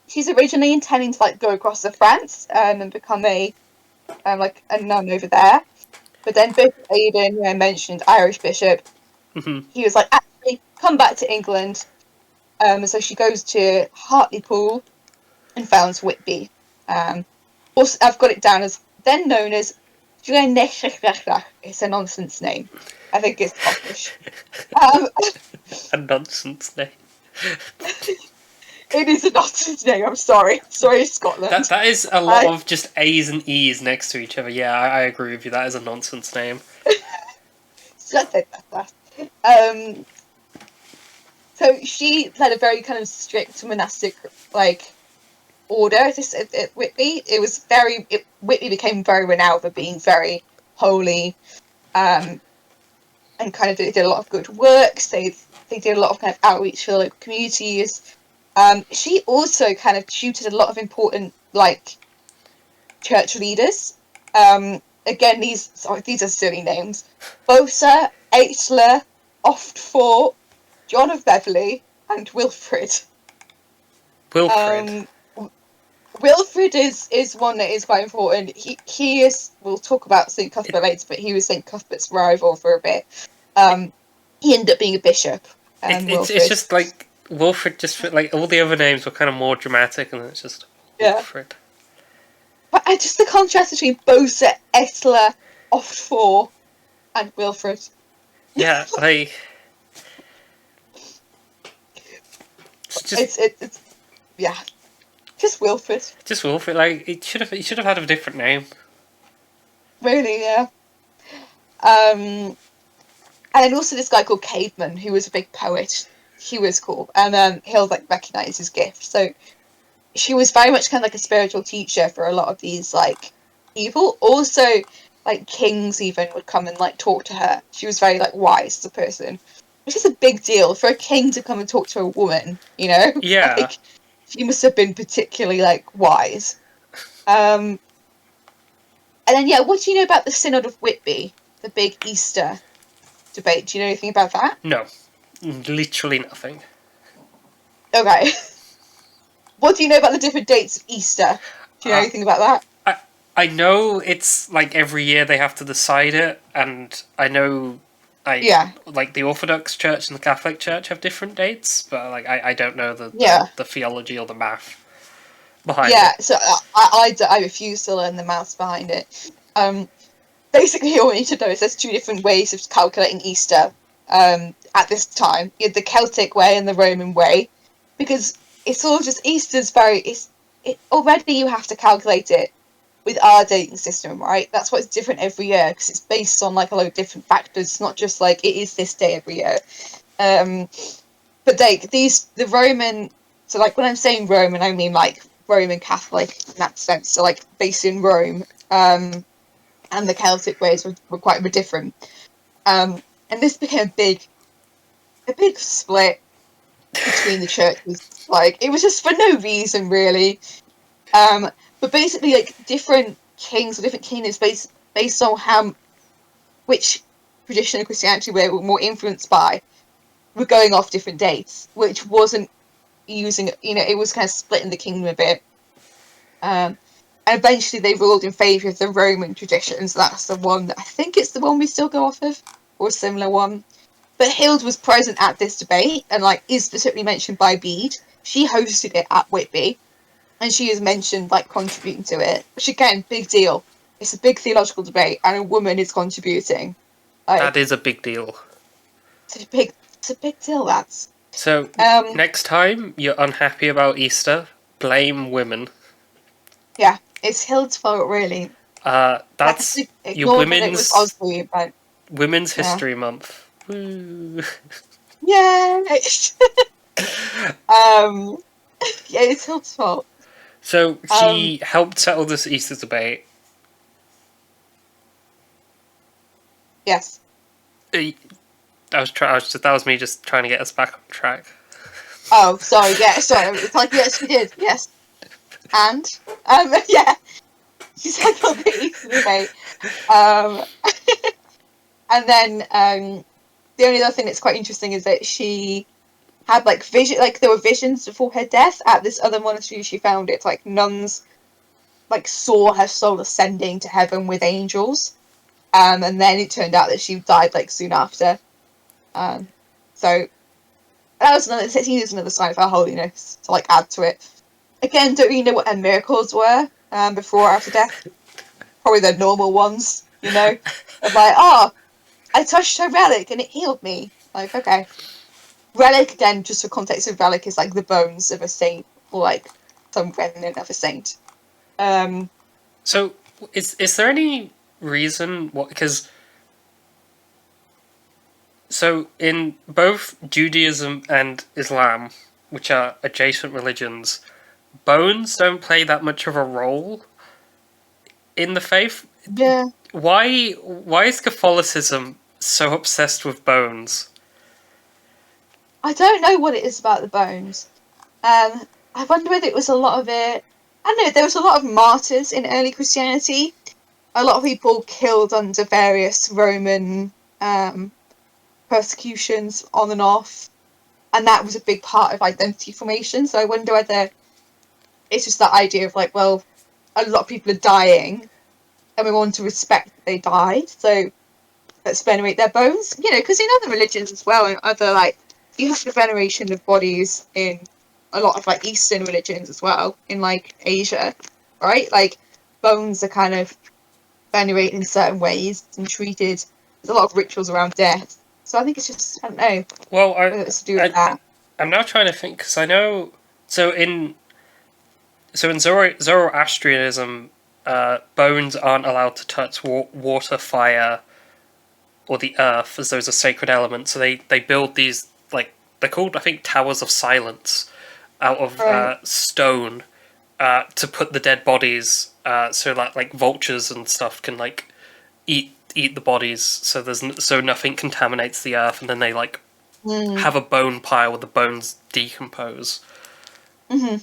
She's originally intending to like go across to France and become a nun over there, but then Bishop Aidan, who I mentioned, Irish bishop, he was like, actually come back to England. So she goes to Hartlepool and founds Whitby. Also, I've got it down as then known as. It's a nonsense name. I think it's Scottish. A nonsense name. It is a nonsense name. I'm sorry. Sorry, Scotland. That is a lot of just A's and E's next to each other. Yeah, I agree with you. That is a nonsense name. So she led a very kind of strict monastic like order at Whitby. Whitby became very renowned for being very holy, and kind of did a lot of good works. They did a lot of kind of outreach for local communities. She also kind of tutored a lot of important like church leaders. Again, these are silly names: Bosa, Aitler, Oftfor, John of Beverley, and Wilfrid. Wilfrid. Wilfrid is one that is quite important. He is. We'll talk about St Cuthbert later, but he was St Cuthbert's rival for a bit. He ended up being a bishop. It's just like Wilfrid. Just like all the other names were kind of more dramatic, and it's just Wilfrid. But just the contrast between Bosa, Ettler, Oftfor, and Wilfrid. Yeah, like it's yeah. Just Wilfrid. Just Wilfrid. Like he should have had a different name. Really, yeah. And then also this guy called Caveman, who was a big poet. He was cool, and he'll like recognize his gift. So she was very much kind of like a spiritual teacher for a lot of these like people. Also, like kings even would come and like talk to her. She was very like wise as a person, which is a big deal for a king to come and talk to a woman. You know, Yeah. like she must have been particularly like wise. And then yeah, what do you know about the Synod of Whitby, the big Easter debate? Do you know anything about that? No. Literally nothing. Okay. What do you know about the different dates of Easter? Do you know anything about that? I know it's like every year they have to decide it, and I know Yeah. like the Orthodox Church and the Catholic Church have different dates, but like I don't know Yeah. the theology or the math behind Yeah, it. so I refuse to learn the maths behind it. Basically, all you need to know is there's two different ways of calculating Easter at this time. You have the Celtic way and the Roman way, because it's all just Easter's already you have to calculate it with our dating system, right? That's what's different every year because it's based on like a lot of different factors. It's not just like it is this day every year. But the Roman, so like when I'm saying Roman, I mean like Roman Catholic in that sense. So like based in Rome, and the Celtic ways were quite a bit different. And this became a big split between the churches. Like it was just for no reason really. But basically, like different kings or different kingdoms based on which tradition of Christianity we were more influenced by, were going off different dates, which wasn't using, it was kind of splitting the kingdom a bit. And eventually they ruled in favour of the Roman traditions. That's the one that I think it's the one we still go off of, or a similar one. But Hild was present at this debate and like is specifically mentioned by Bede. She hosted it at Whitby, and she is mentioned like contributing to it. Which again, big deal. It's a big theological debate, and a woman is contributing. Like, That is a big deal. it's a big deal. That's So next time you're unhappy about Easter, blame women. yeah, it's Hild's fault really. That's your Ignore that it was Oswey, but Women's yeah. History Month. Woo. Yeah. Yeah, it's Hild's fault. So she helped settle this Easter debate. Yes. That was me just trying to get us back on track. Oh, sorry. Yeah, sorry. It's like yes, we did. Yes. And yeah, she settled the Easter debate. And then the only other thing that's quite interesting is that she had like there were visions before her death at this other monastery she founded. It's like nuns like saw her soul ascending to heaven with angels, and then it turned out that she died like soon after. So that was another sign of her holiness to like add to it. Again, don't really know what her miracles were before or after death. Probably the normal ones, of like, oh, I touched her relic and it healed me. Like, okay. Relic, again, just for context of relic, is like the bones of a saint or like some remnant of a saint. So, is there any reason what? Because so in both Judaism and Islam, which are adjacent religions, bones don't play that much of a role in the faith. Yeah. Why is Catholicism so obsessed with bones? I don't know what it is about the bones. I wonder whether it was a lot of it. I don't know, there was a lot of martyrs in early Christianity. A lot of people killed under various Roman persecutions on and off. And that was a big part of identity formation. So I wonder whether it's just that idea of like, well, a lot of people are dying and we want to respect that they died. So let's venerate their bones. Because in other religions as well, and other like, you have the veneration of bodies in a lot of like Eastern religions as well, in like Asia, right? Like bones are kind of venerated in certain ways and treated. There's a lot of rituals around death. So I think it's just, I don't know. Well, Whether it's to do with that. I'm now trying to think because I know. So in Zoroastrianism, bones aren't allowed to touch water, fire, or the earth, as those are sacred elements. So they build these, like, they're called, I think, Towers of Silence, out of Right. stone, to put the dead bodies, so that like vultures and stuff can like eat the bodies, so so nothing contaminates the earth, and then they like Mm. have a bone pile where the bones decompose. Hmm.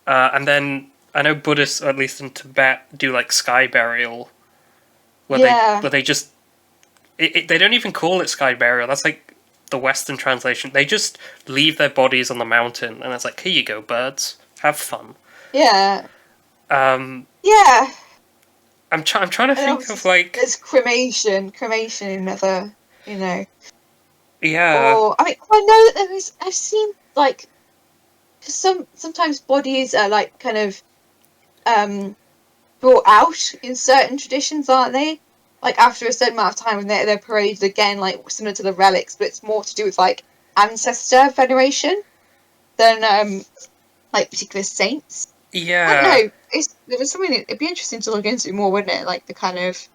And then I know Buddhists, or at least in Tibet, do like sky burial, Yeah. where they just they don't even call it sky burial. That's like the Western translation. They just leave their bodies on the mountain, and it's like, here you go, birds, have fun. Yeah. Um, Yeah. I'm trying to And think of obviously like, there's cremation in other, yeah, or I mean, I know that I've seen like sometimes bodies are like kind of brought out in certain traditions, aren't they? Like after a certain amount of time, and they're paraded again, like similar to the relics, but it's more to do with like ancestor veneration than like particular saints. I don't yeah. know. There was something it'd be interesting to look into more, wouldn't it? Like the kind of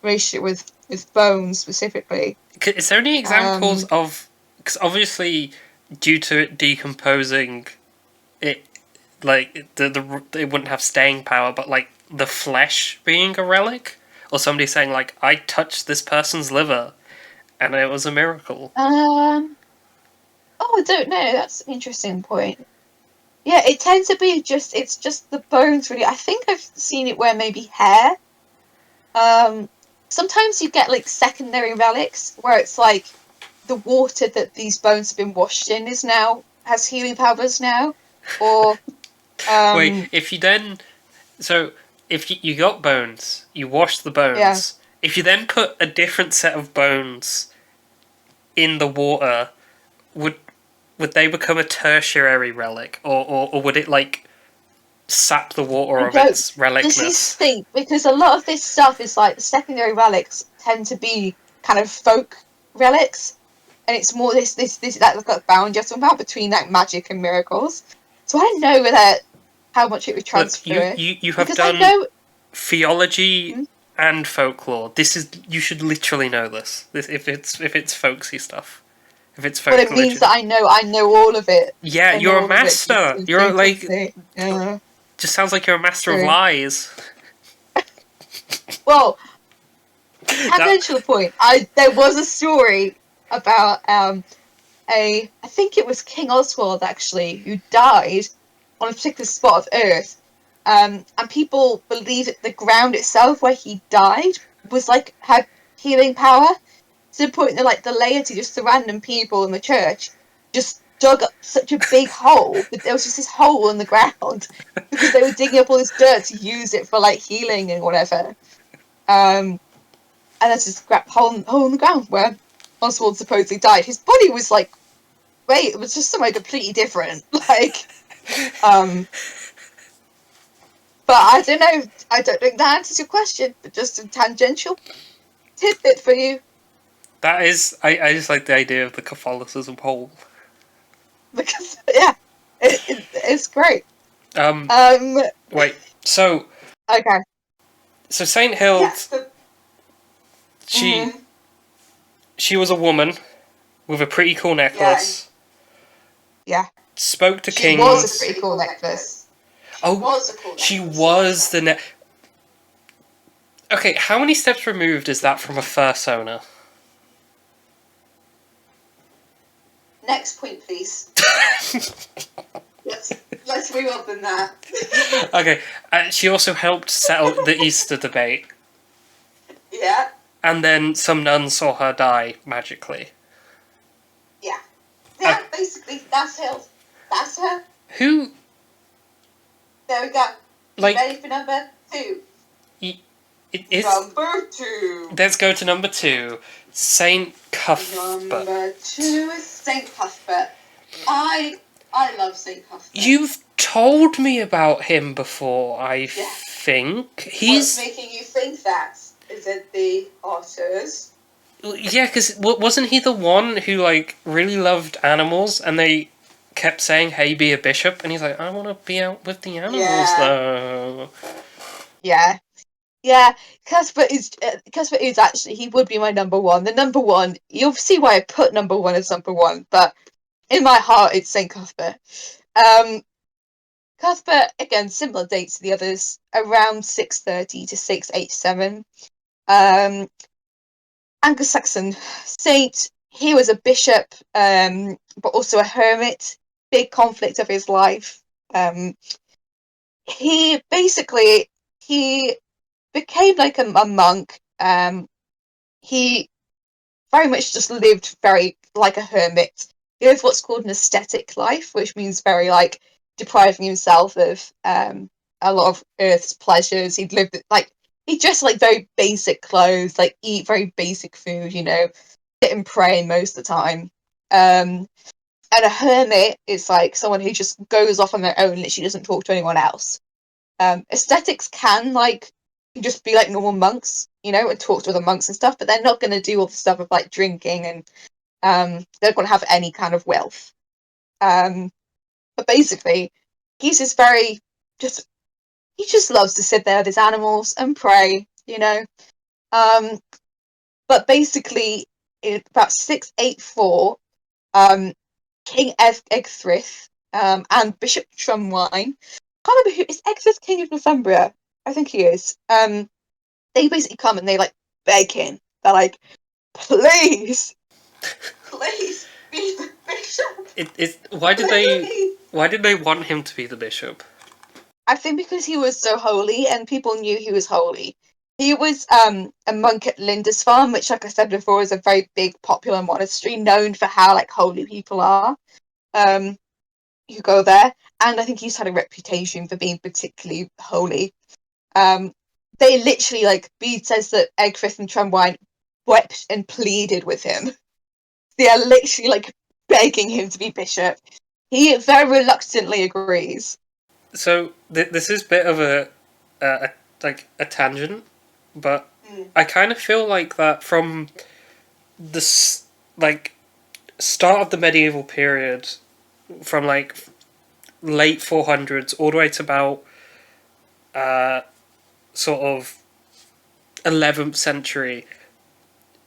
relationship with bones specifically. Is there any examples Um, of? Because obviously, due to it decomposing, it like it wouldn't have staying power, but like the flesh being a relic, or somebody saying like, I touched this person's liver, and it was a miracle. um, oh, I don't know. That's an interesting point. Yeah, it tends to be it's just the bones really. I think I've seen it where maybe hair. Um, Sometimes you get like secondary relics where it's like the water that these bones have been washed in is now has healing powers now, or Wait, um, if you then so if you got bones, you wash the yeah. bones. If you then put a different set of bones in the water, would they become a tertiary relic, or would it like sap the water I of don't. its This is relicness? the thing because a lot of this stuff is like the secondary relics tend to be kind of folk relics, and it's more this that got bound you're talking about between like magic and miracles. So I don't know whether how much it would Look, transfer you have because I done know. theology Hmm? and folklore. This is, you should literally know this. This if it's folksy stuff, if it's But folk it means religion. that I know all of it. Yeah, I know you're a all of it master. You're like, intuitively. Yeah, just sounds like you're a master of true. lies. Well, That tangential point. There was a story about I think it was King Oswald actually who died on a particular spot of Earth, and people believe that the ground itself where he died was like had healing power to the point that like the laity, just the random people in the church, just dug up such a big hole that there was just this hole in the ground because they were digging up all this dirt to use it for like healing and whatever. And there's this hole in the ground where Oswald supposedly died. His body was like, wait, it was just somewhere completely different. Like, um, but I don't know. I don't think that answers your question, but just a tangential tidbit for you. that is, I just like the idea of the Catholicism hole. Because, yeah, it's great. Um, Um, wait. So okay. Saint Yeah. Hild, So, she mhm. she was a woman with a pretty cool Yeah, necklace. yeah. Spoke to She was a kings. pretty cool necklace. She Oh, was a cool she necklace. was the Okay, how many steps removed is that from a fursona? Next point, please. Let's move on than that. Okay, she also helped settle the Easter debate, Yeah, and then some nuns saw her die magically. yeah. Uh, Yeah, basically, that's her. That's her. who, There we go. You like, ready for number two? it is. Number two. Let's go to number 2, Saint Cuthbert. Number two is Saint Cuthbert. I love Saint Cuthbert. You've told me about him before, I Yeah. think. What's He's. making you think that? Is it the otters? Yeah, because wasn't he the one who, like, really loved animals and they kept saying, hey, be a bishop? And he's like, I want to be out with the animals, Yeah. though. Yeah. Yeah, Casper is actually, he would be my number one. The number one, you'll see why I put number one as number one, but in my heart it's Saint Cuthbert. Um, Cuthbert, again, similar date to the others, around 630 to 687. Um, Anglo-Saxon saint. He was a bishop, but also a hermit. Big conflict of his life. He basically he became like a monk. He very much just lived very like a hermit. He lived what's called an ascetic life, which means very like depriving himself of a lot of Earth's pleasures. He'd lived like he dressed like very basic clothes, like eat very basic food, sit and pray most of the time. And a hermit is like someone who just goes off on their own, literally doesn't talk to anyone else. Aesthetics can like just be like normal monks, and talk to other monks and stuff, but they're not going to do all the stuff of like drinking and they're not going to have any kind of wealth. But basically, he's just very just he just loves to sit there with his animals and pray. Um, but basically, in about 684, King Ecgfrith and Bishop Trumwine. I can't remember who is Ecgfrith King of Northumbria. I think he is. They basically come and they like beg him. They're like, please, please be the bishop. Why did they want him to be the bishop? I think because he was so holy and people knew he was holy. He was a monk at Lindisfarne, which, like I said before, is a very big, popular monastery known for how like holy people are. Who go there, and I think he's had a reputation for being particularly holy. They literally, like, Bede says that Ecgfrith and Trumwine wept and pleaded with him. They are literally, like, begging him to be bishop. He very reluctantly agrees. So this is a bit of a tangent, but I kind of feel like that from the start of the medieval period, from like late 400s all the way to about sort of 11th century,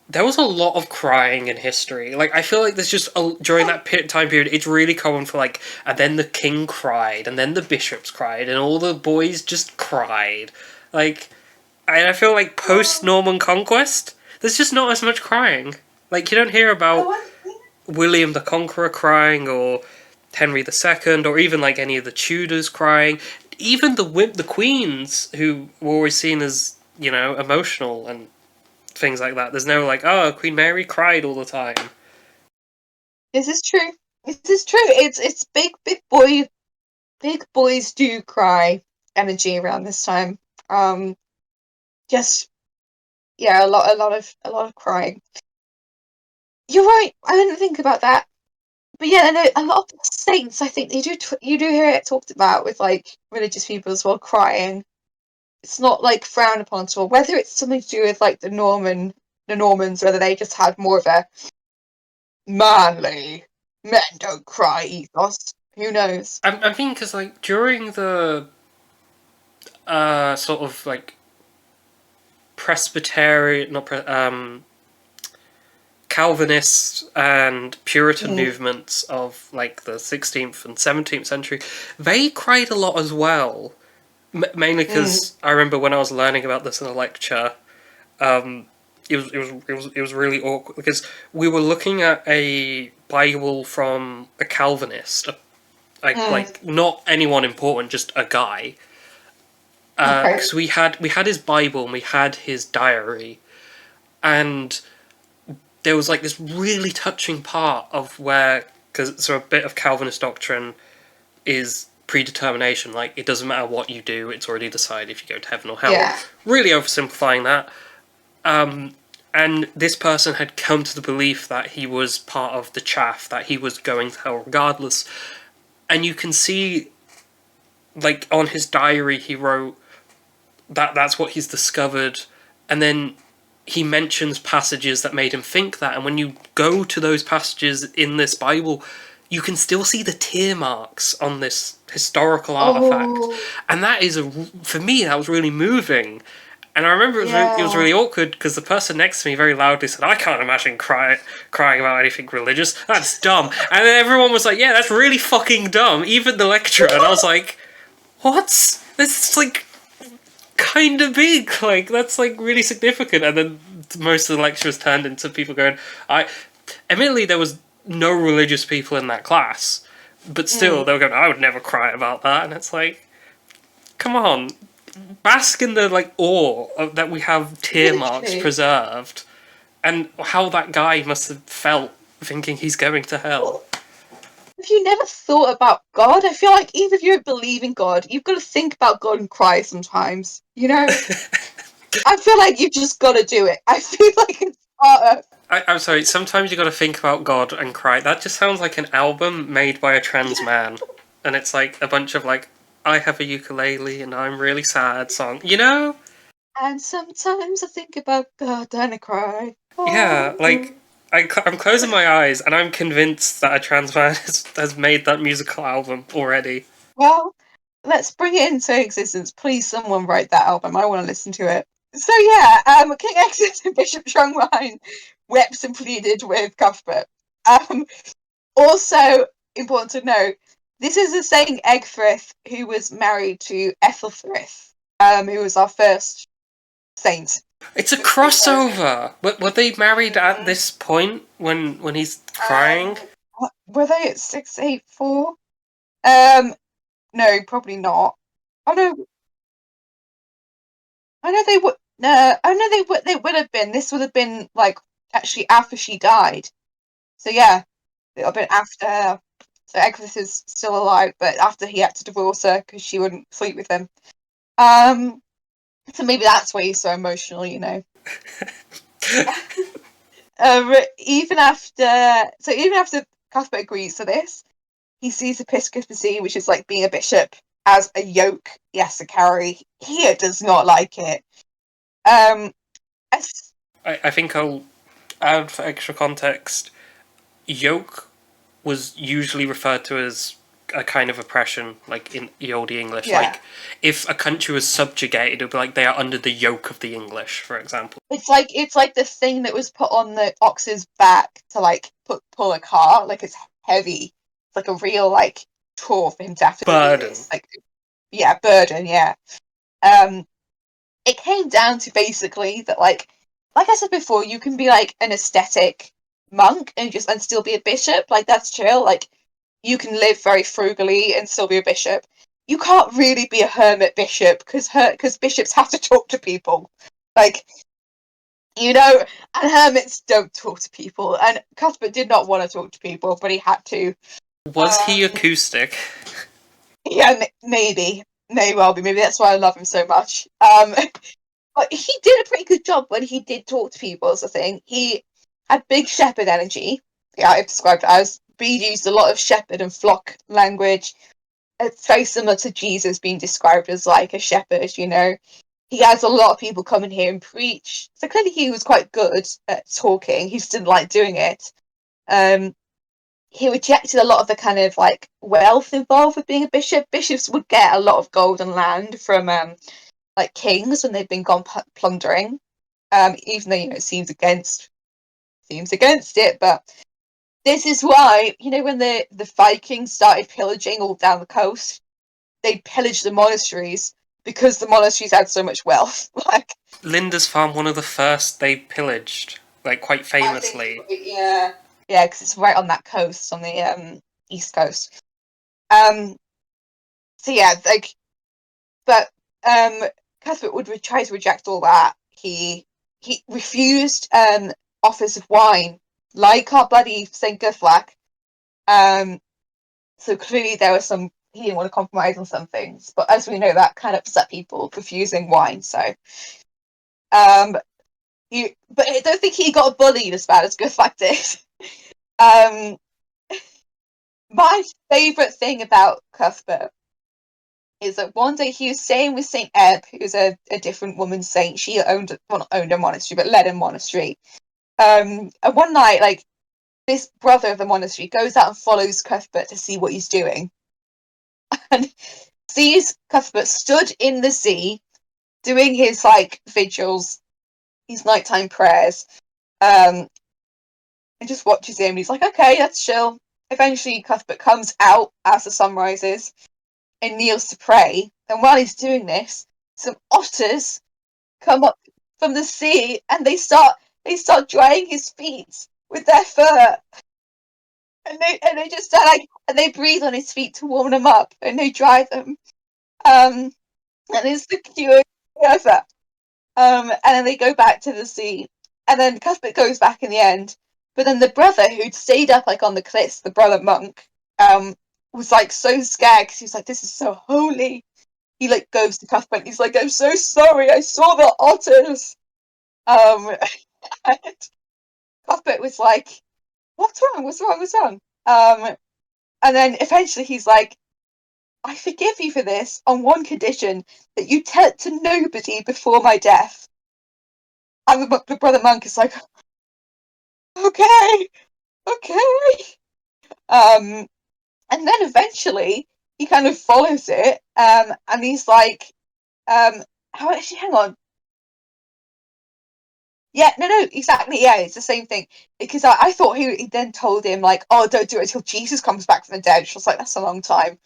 there was a lot of crying in history. Like, I feel like there's just during that time period, it's really common for like, and then the king cried, and then the bishops cried, and all the boys just cried. Like, and I feel like post Norman conquest, there's just not as much crying. Like, you don't hear about William the Conqueror crying, or Henry II, or even like any of the Tudors crying. Even the queens, who were always seen as emotional and things like that. There's no like, oh, Queen Mary cried all the time. This is true. This is true. It's big boys do cry energy around this time. Just yeah, a lot of crying. You're right. I didn't think about that. But yeah, no, a lot of the saints, I think you do hear it talked about with like religious people as well crying. It's not like frowned upon at all. Whether it's something to do with like the Normans, whether they just had more of a manly men don't cry ethos. Who knows? I think because like during the sort of like Presbyterian, not Calvinist and Puritan movements of like the 16th and 17th century, they cried a lot as well. Mainly because I remember when I was learning about this in a lecture, it was really awkward because we were looking at a Bible from a Calvinist, like not anyone important, just a guy. Because we had his Bible and we had his diary, and there was like this really touching part of where, because so a bit of Calvinist doctrine is predetermination, like it doesn't matter what you do, it's already decided if you go to heaven or hell. Yeah. Really oversimplifying that. And this person had come to the belief that he was part of the chaff, that he was going to hell regardless. And you can see, like, on his diary he wrote that that's what he's discovered, and then he mentions passages that made him think that, and when you go to those passages in this Bible, you can still see the tear marks on this historical artifact. And that is, for me, that was really moving. And I remember it was really awkward because the person next to me very loudly said, "I can't imagine crying about anything religious. That's dumb." And then everyone was like, "Yeah, that's really fucking dumb." Even the lecturer. And I was like, "What? This is like kind of big. Like that's like really significant." And then most of the lecturers turned into people going, "I." Admittedly, there was no religious people in that class, but still, they were going, "I would never cry about that." And it's like, come on. Bask in the like awe that we have tear marks preserved, and how that guy must have felt thinking he's going to hell. If you never thought about God, I feel like even if you don't believe in God, you've got to think about God and cry sometimes. You know, I feel like you've just got to do it. I feel like it's part of. I'm sorry. Sometimes you got to think about God and cry. That just sounds like an album made by a trans man, and it's like a bunch of like, "I have a ukulele and I'm really sad" song. You know? And sometimes I think about God and I cry. Yeah, like I'm closing my eyes and I'm convinced that a trans man has made that musical album already. Well, let's bring it into existence. Please, someone write that album. I want to listen to it. So yeah, King Exodus and Bishop Strongline wept and pleaded with Cuthbert. Also important to note, this is the same Egfrith who was married to Ethelfrith, who was our first saint. It's a crossover. Were they married at this point when he's crying? Were they at 684? No, probably not. Oh no, I know they would. No, I know they would. They would have been. This would have been like actually after she died. So yeah, it would have been after her. So Egfrith is still alive, but after he had to divorce her because she wouldn't sleep with him. So maybe that's why he's so emotional, you know. Even after Cuthbert agrees to this, he sees episcopacy, which is like being a bishop, as a yoke he has to carry. He does not like it. I think I'll add for extra context. Yoke was usually referred to as a kind of oppression, like in the old English. Yeah. Like if a country was subjugated, it would be like they are under the yoke of the English, for example. It's like the thing that was put on the ox's back to like pull a car. Like it's heavy. It's like a real like chore for him to have to Burden. do this. Like burden. Yeah. It came down to basically that like I said before, you can be like an aesthetic monk and still be a bishop. Like that's chill. Like you can live very frugally and still be a bishop. You can't really be a hermit bishop because bishops have to talk to people. Like, you know, and hermits don't talk to people. And Cuthbert did not want to talk to people, but he had to. Was he acoustic? Yeah, maybe. Maybe that's why I love him so much. But he did a pretty good job when he did talk to people, is the thing. He had big shepherd energy. Yeah, I've described it as. But he used a lot of shepherd and flock language. It's very similar to Jesus being described as like a shepherd, you know. He has a lot of people come in here and preach. So clearly he was quite good at talking. He just didn't like doing it. He rejected a lot of the kind of like wealth involved with being a bishop. Bishops would get a lot of gold and land from like kings when they've been gone plundering. Even though it seems against it, but this is why when the Vikings started pillaging all down the coast, they pillaged the monasteries because the monasteries had so much wealth. Like Lindisfarne, one of the first they pillaged, like quite famously. Yeah, because it's right on that coast, on the east coast. So yeah, like, but Cuthbert would try to reject all that. He refused offers of wine, like our buddy Saint Guthlac. So clearly there was he didn't want to compromise on some things, but as we know, that kind of upset people refusing wine. So, but I don't think he got bullied as bad as Guthlac did. My favourite thing about Cuthbert is that one day he was staying with Saint Ebb, who's a different woman saint. She not owned a monastery, but led a monastery. And one night, like, this brother of the monastery goes out and follows Cuthbert to see what he's doing. And sees Cuthbert stood in the sea doing his like vigils, his nighttime prayers, and just watches him. He's like, okay, that's chill. Eventually, Cuthbert comes out as the sun rises and kneels to pray. And while he's doing this, some otters come up from the sea and they start drying his feet with their fur. And they just start like, and they breathe on his feet to warm them up, and they dry them. And it's the cutest thing ever. And then they go back to the sea, and then Cuthbert goes back in the end. But then the brother who'd stayed up like on the cliffs, the brother monk, was like so scared because he was like, "This is so holy." He like goes to Cuthbert. And he's like, "I'm so sorry. I saw the otters." And Cuthbert was like, "What's wrong? What's wrong? What's wrong?" And then eventually he's like, "I forgive you for this on one condition, that you tell it to nobody before my death." And the brother monk is like, "Okay, okay." And then eventually he kind of follows it, and he's like, how actually? Hang on. Yeah, no, exactly. Yeah, it's the same thing. Because I thought he then told him like, "Oh, don't do it until Jesus comes back from the dead." Which was like, that's a long time.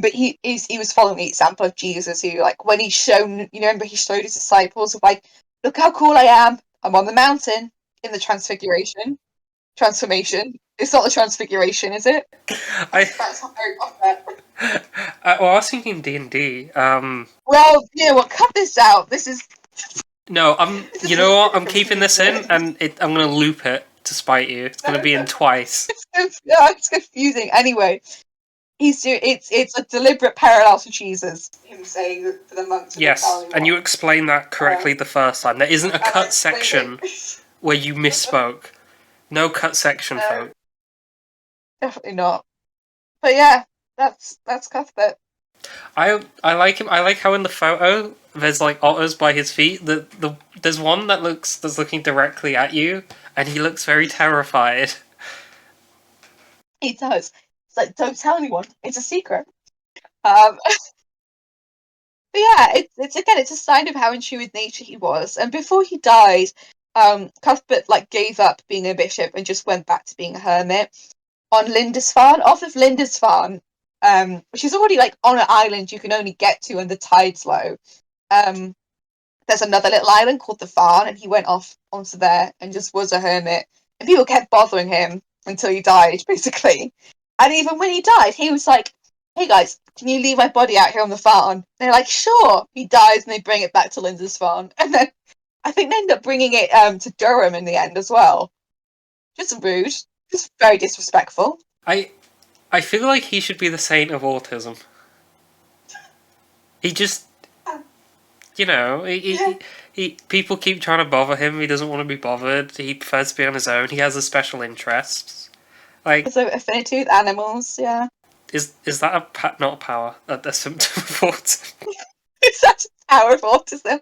But he was following the example of Jesus, who like when he's shown, remember he showed his disciples of like, "Look how cool I am! I'm on the mountain in the transformation." It's not the transfiguration, is it? That's not very popular. Well, I was thinking D&D. Well, you know what? Cut this out. This is No, this you is know what? I'm keeping this in, confusing. and I'm gonna loop it to spite you. It's gonna be in twice. It's confusing. Anyway, it's a deliberate parallel to Jesus. Him saying that for the monks to Yes, and you explained that correctly the first time. There isn't a cut section where you misspoke. No cut section, folks. Definitely not. But yeah, that's Cuthbert. I like him. I like how in the photo there's like otters by his feet. There's one that's looking directly at you, and he looks very terrified. He does. It's like, don't tell anyone. It's a secret. Um, but yeah, it's a sign of how in tune with nature he was. And before he died, Cuthbert like gave up being a bishop and just went back to being a hermit on Lindisfarne, off of Lindisfarne, which is already like on an island you can only get to when the tide's low. Um, there's another little island called the Farne, and he went off onto there and just was a hermit. And people kept bothering him until he died, basically. And even when he died, he was like, "Hey guys, can you leave my body out here on the Farne?" They're like, "Sure." He dies, and they bring it back to Lindisfarne, and then I think they end up bringing it to Durham in the end as well. Just rude, just very disrespectful. I feel like he should be the saint of autism. He just, he people keep trying to bother him. He doesn't want to be bothered. He prefers to be on his own. He has a special interests. Like, So affinity with animals, yeah. is that not a power? A symptom of autism? It's such a power of autism.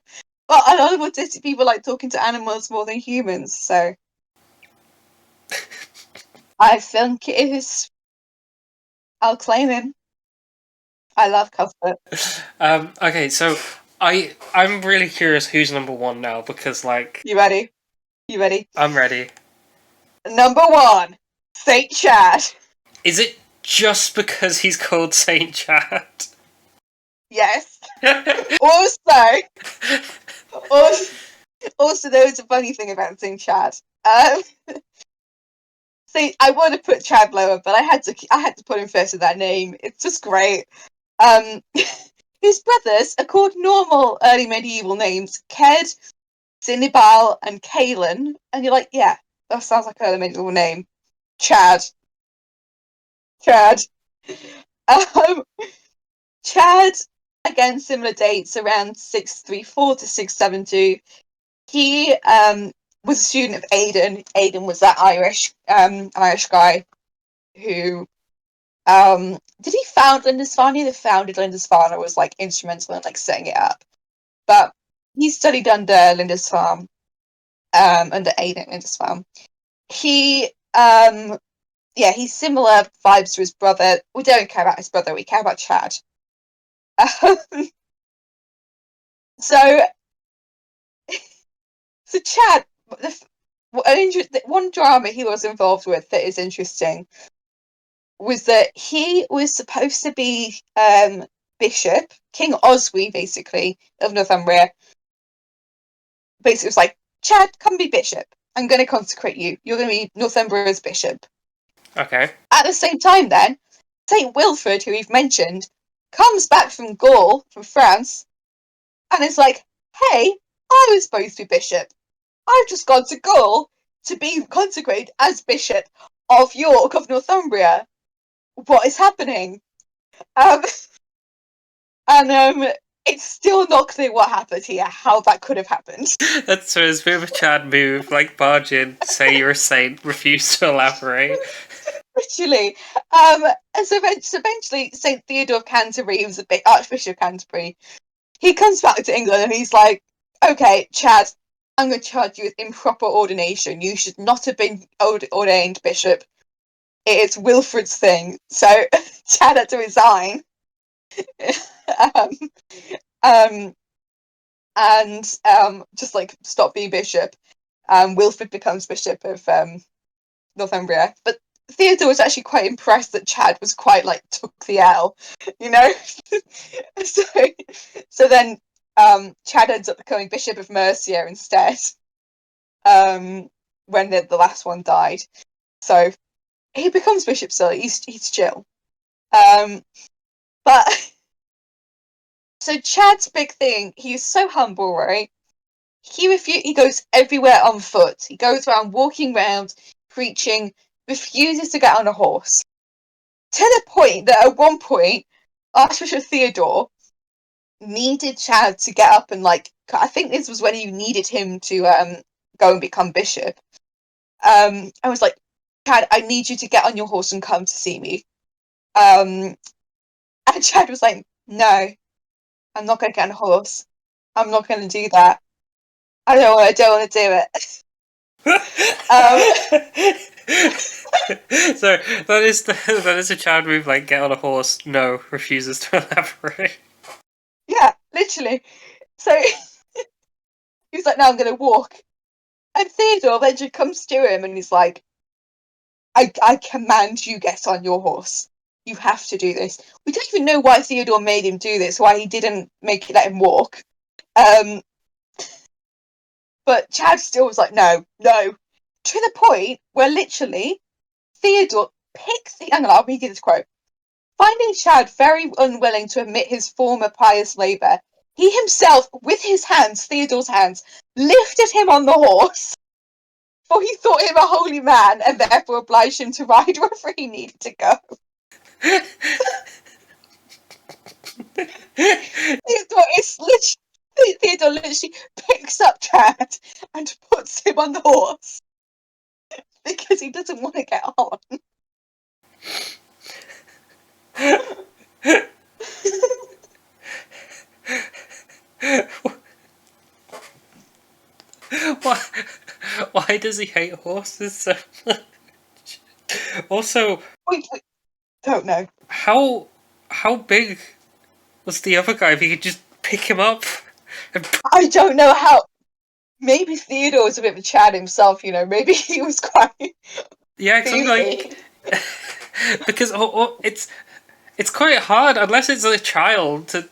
Well, a lot of autistic people like talking to animals more than humans, so I think it is. I'll claim him. I love Cuthbert. Okay, so I'm really curious who's number one now because like You ready? You ready? I'm ready. Number one, Saint Chad. Is it just because he's called Saint Chad? Yes. Also, there was a funny thing about Saint Chad. See, I would have put Chad lower, but I had to put him first with that name. It's just great. Um, his brothers are called normal early medieval names: Ked, Zinibal, and Kalen. And you're like, yeah, that sounds like an early medieval name. Chad. Chad. Um, Chad, again, similar dates around 634 to 672. He was a student of Aidan. Aidan was that Irish guy who did he found Lindisfarne? He either founded Lindisfarne or was like instrumental in like setting it up. But he studied under Lindisfarne, under Aidan Lindisfarne. He he's similar vibes to his brother. We don't care about his brother, we care about Chad. Um, So, so Chad, one drama he was involved with that is interesting was that he was supposed to be Bishop, King Oswy, basically, of Northumbria. Basically, was like, Chad, come be Bishop. I'm going to consecrate you. You're going to be Northumbria's Bishop. Okay. At the same time, then, St. Wilfrid, who we've mentioned, comes back from Gaul, from France, and is like, hey, I was supposed to be Bishop. I've just gone to Gaul to be consecrated as Bishop of York of Northumbria. What is happening? Um, and it's still not clear what happened here, how that could have happened. That's a bit of a Chad move, like barge in, say you're a saint, refuse to elaborate. Literally. And so eventually St. Theodore of Canterbury, who was the Archbishop of Canterbury, he comes back to England and he's like, okay, Chad, I'm going to charge you with improper ordination. You should not have been ordained bishop. It's Wilfrid's thing. So Chad had to resign. um, um, and just like stop being bishop. Wilfrid becomes bishop of Northumbria. But Theodore was actually quite impressed that Chad was quite like took the L, you know. so then Chad ends up becoming Bishop of Mercia instead. When the last one died, so he becomes Bishop still. He's chill. But so Chad's big thing, he's so humble, right? He goes everywhere on foot. He goes around walking around, preaching, refuses to get on a horse. To the point that at one point, Archbishop Theodore needed Chad to get up and like, I think this was when he needed him to go and become bishop. I was like, Chad, I need you to get on your horse and come to see me. And Chad was like, no, I'm not going to get on a horse. I'm not going to do that. I don't want to do it. So that is a Chad move, like get on a horse, no, refuses to elaborate. Yeah, literally. So he was like, no, I'm going to walk. And Theodore eventually comes to him and he's like, I command you get on your horse. You have to do this. We don't even know why Theodore made him do this, why he didn't let him walk. But Chad still was like, no. To the point where literally Theodore picks I'll read you this quote. Finding Chad very unwilling to admit his former pious labour, he himself, with his hands, Theodore's hands, lifted him on the horse. For he thought him a holy man, and therefore obliged him to ride wherever he needed to go. Theodore literally picks up Chad and puts him on the horse because he doesn't want to get on. Why does he hate horses so much? Also, We don't know. how big was the other guy if he could just pick him up? I don't know how. Maybe Theodore was a bit of a Chad himself, you know. Maybe he was quite. Yeah, because like because it's quite hard unless it's a child to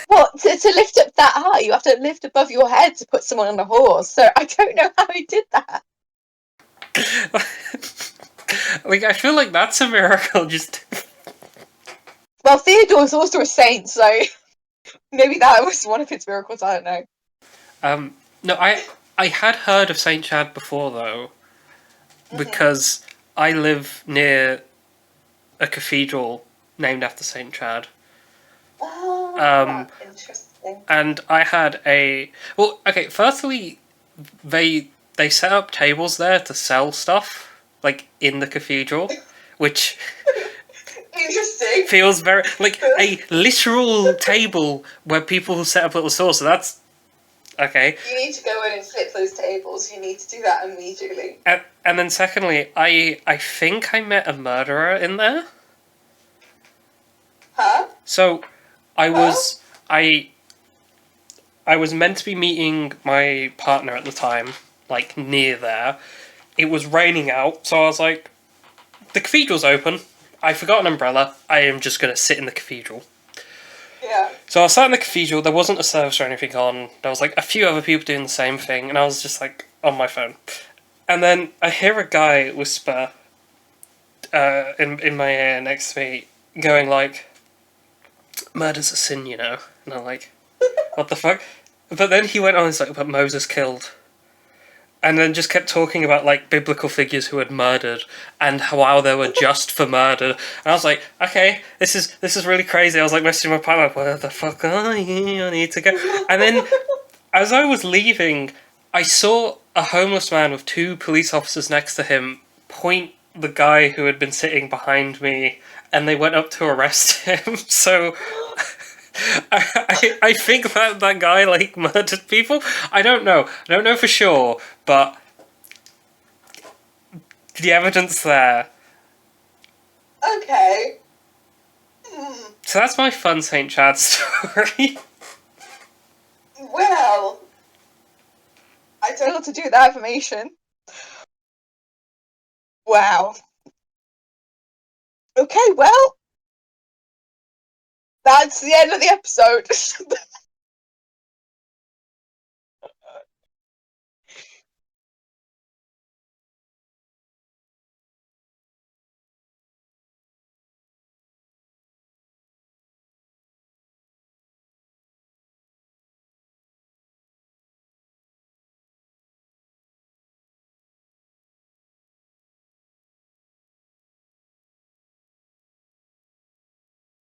Well, to lift up that high, you have to lift above your head to put someone on a horse. So I don't know how he did that. like I feel like that's a miracle. Just well, Theodore's also a saint, so maybe that was one of his miracles. I don't know. No, I had heard of Saint Chad before though, because I live near a cathedral named after Saint Chad. Oh, interesting. And I had okay. Firstly, they set up tables there to sell stuff like in the cathedral, which Interesting. feels very like a literal table where people set up little stores. So that's okay. You need to go in and flip those tables. You need to do that immediately. And then secondly, I think I met a murderer in there. Huh? So I I was meant to be meeting my partner at the time, like near there. It was raining out, so I was like, the cathedral's open. I forgot an umbrella. I am just going to sit in the cathedral. Yeah. So I was sat in the cathedral. There wasn't a service or anything on. There was like a few other people doing the same thing, and I was just like on my phone. And then I hear a guy whisper in my ear next to me, going like, "Murder's a sin, you know." And I'm like, "What the fuck?" But then he went on and was like, "But Moses killed." And then just kept talking about like biblical figures who had murdered and how they were just for murder. And I was like, okay, this is really crazy. I was like messaging my partner, like, where the fuck are you? I need to go. And then as I was leaving, I saw a homeless man with 2 police officers next to him point the guy who had been sitting behind me, and they went up to arrest him. So I think that guy like murdered people. I don't know. I don't know for sure, but the evidence there. Okay. So that's my fun St. Chad story. Well, I don't know what to do with that information. Wow. Okay, well, that's the end of the episode.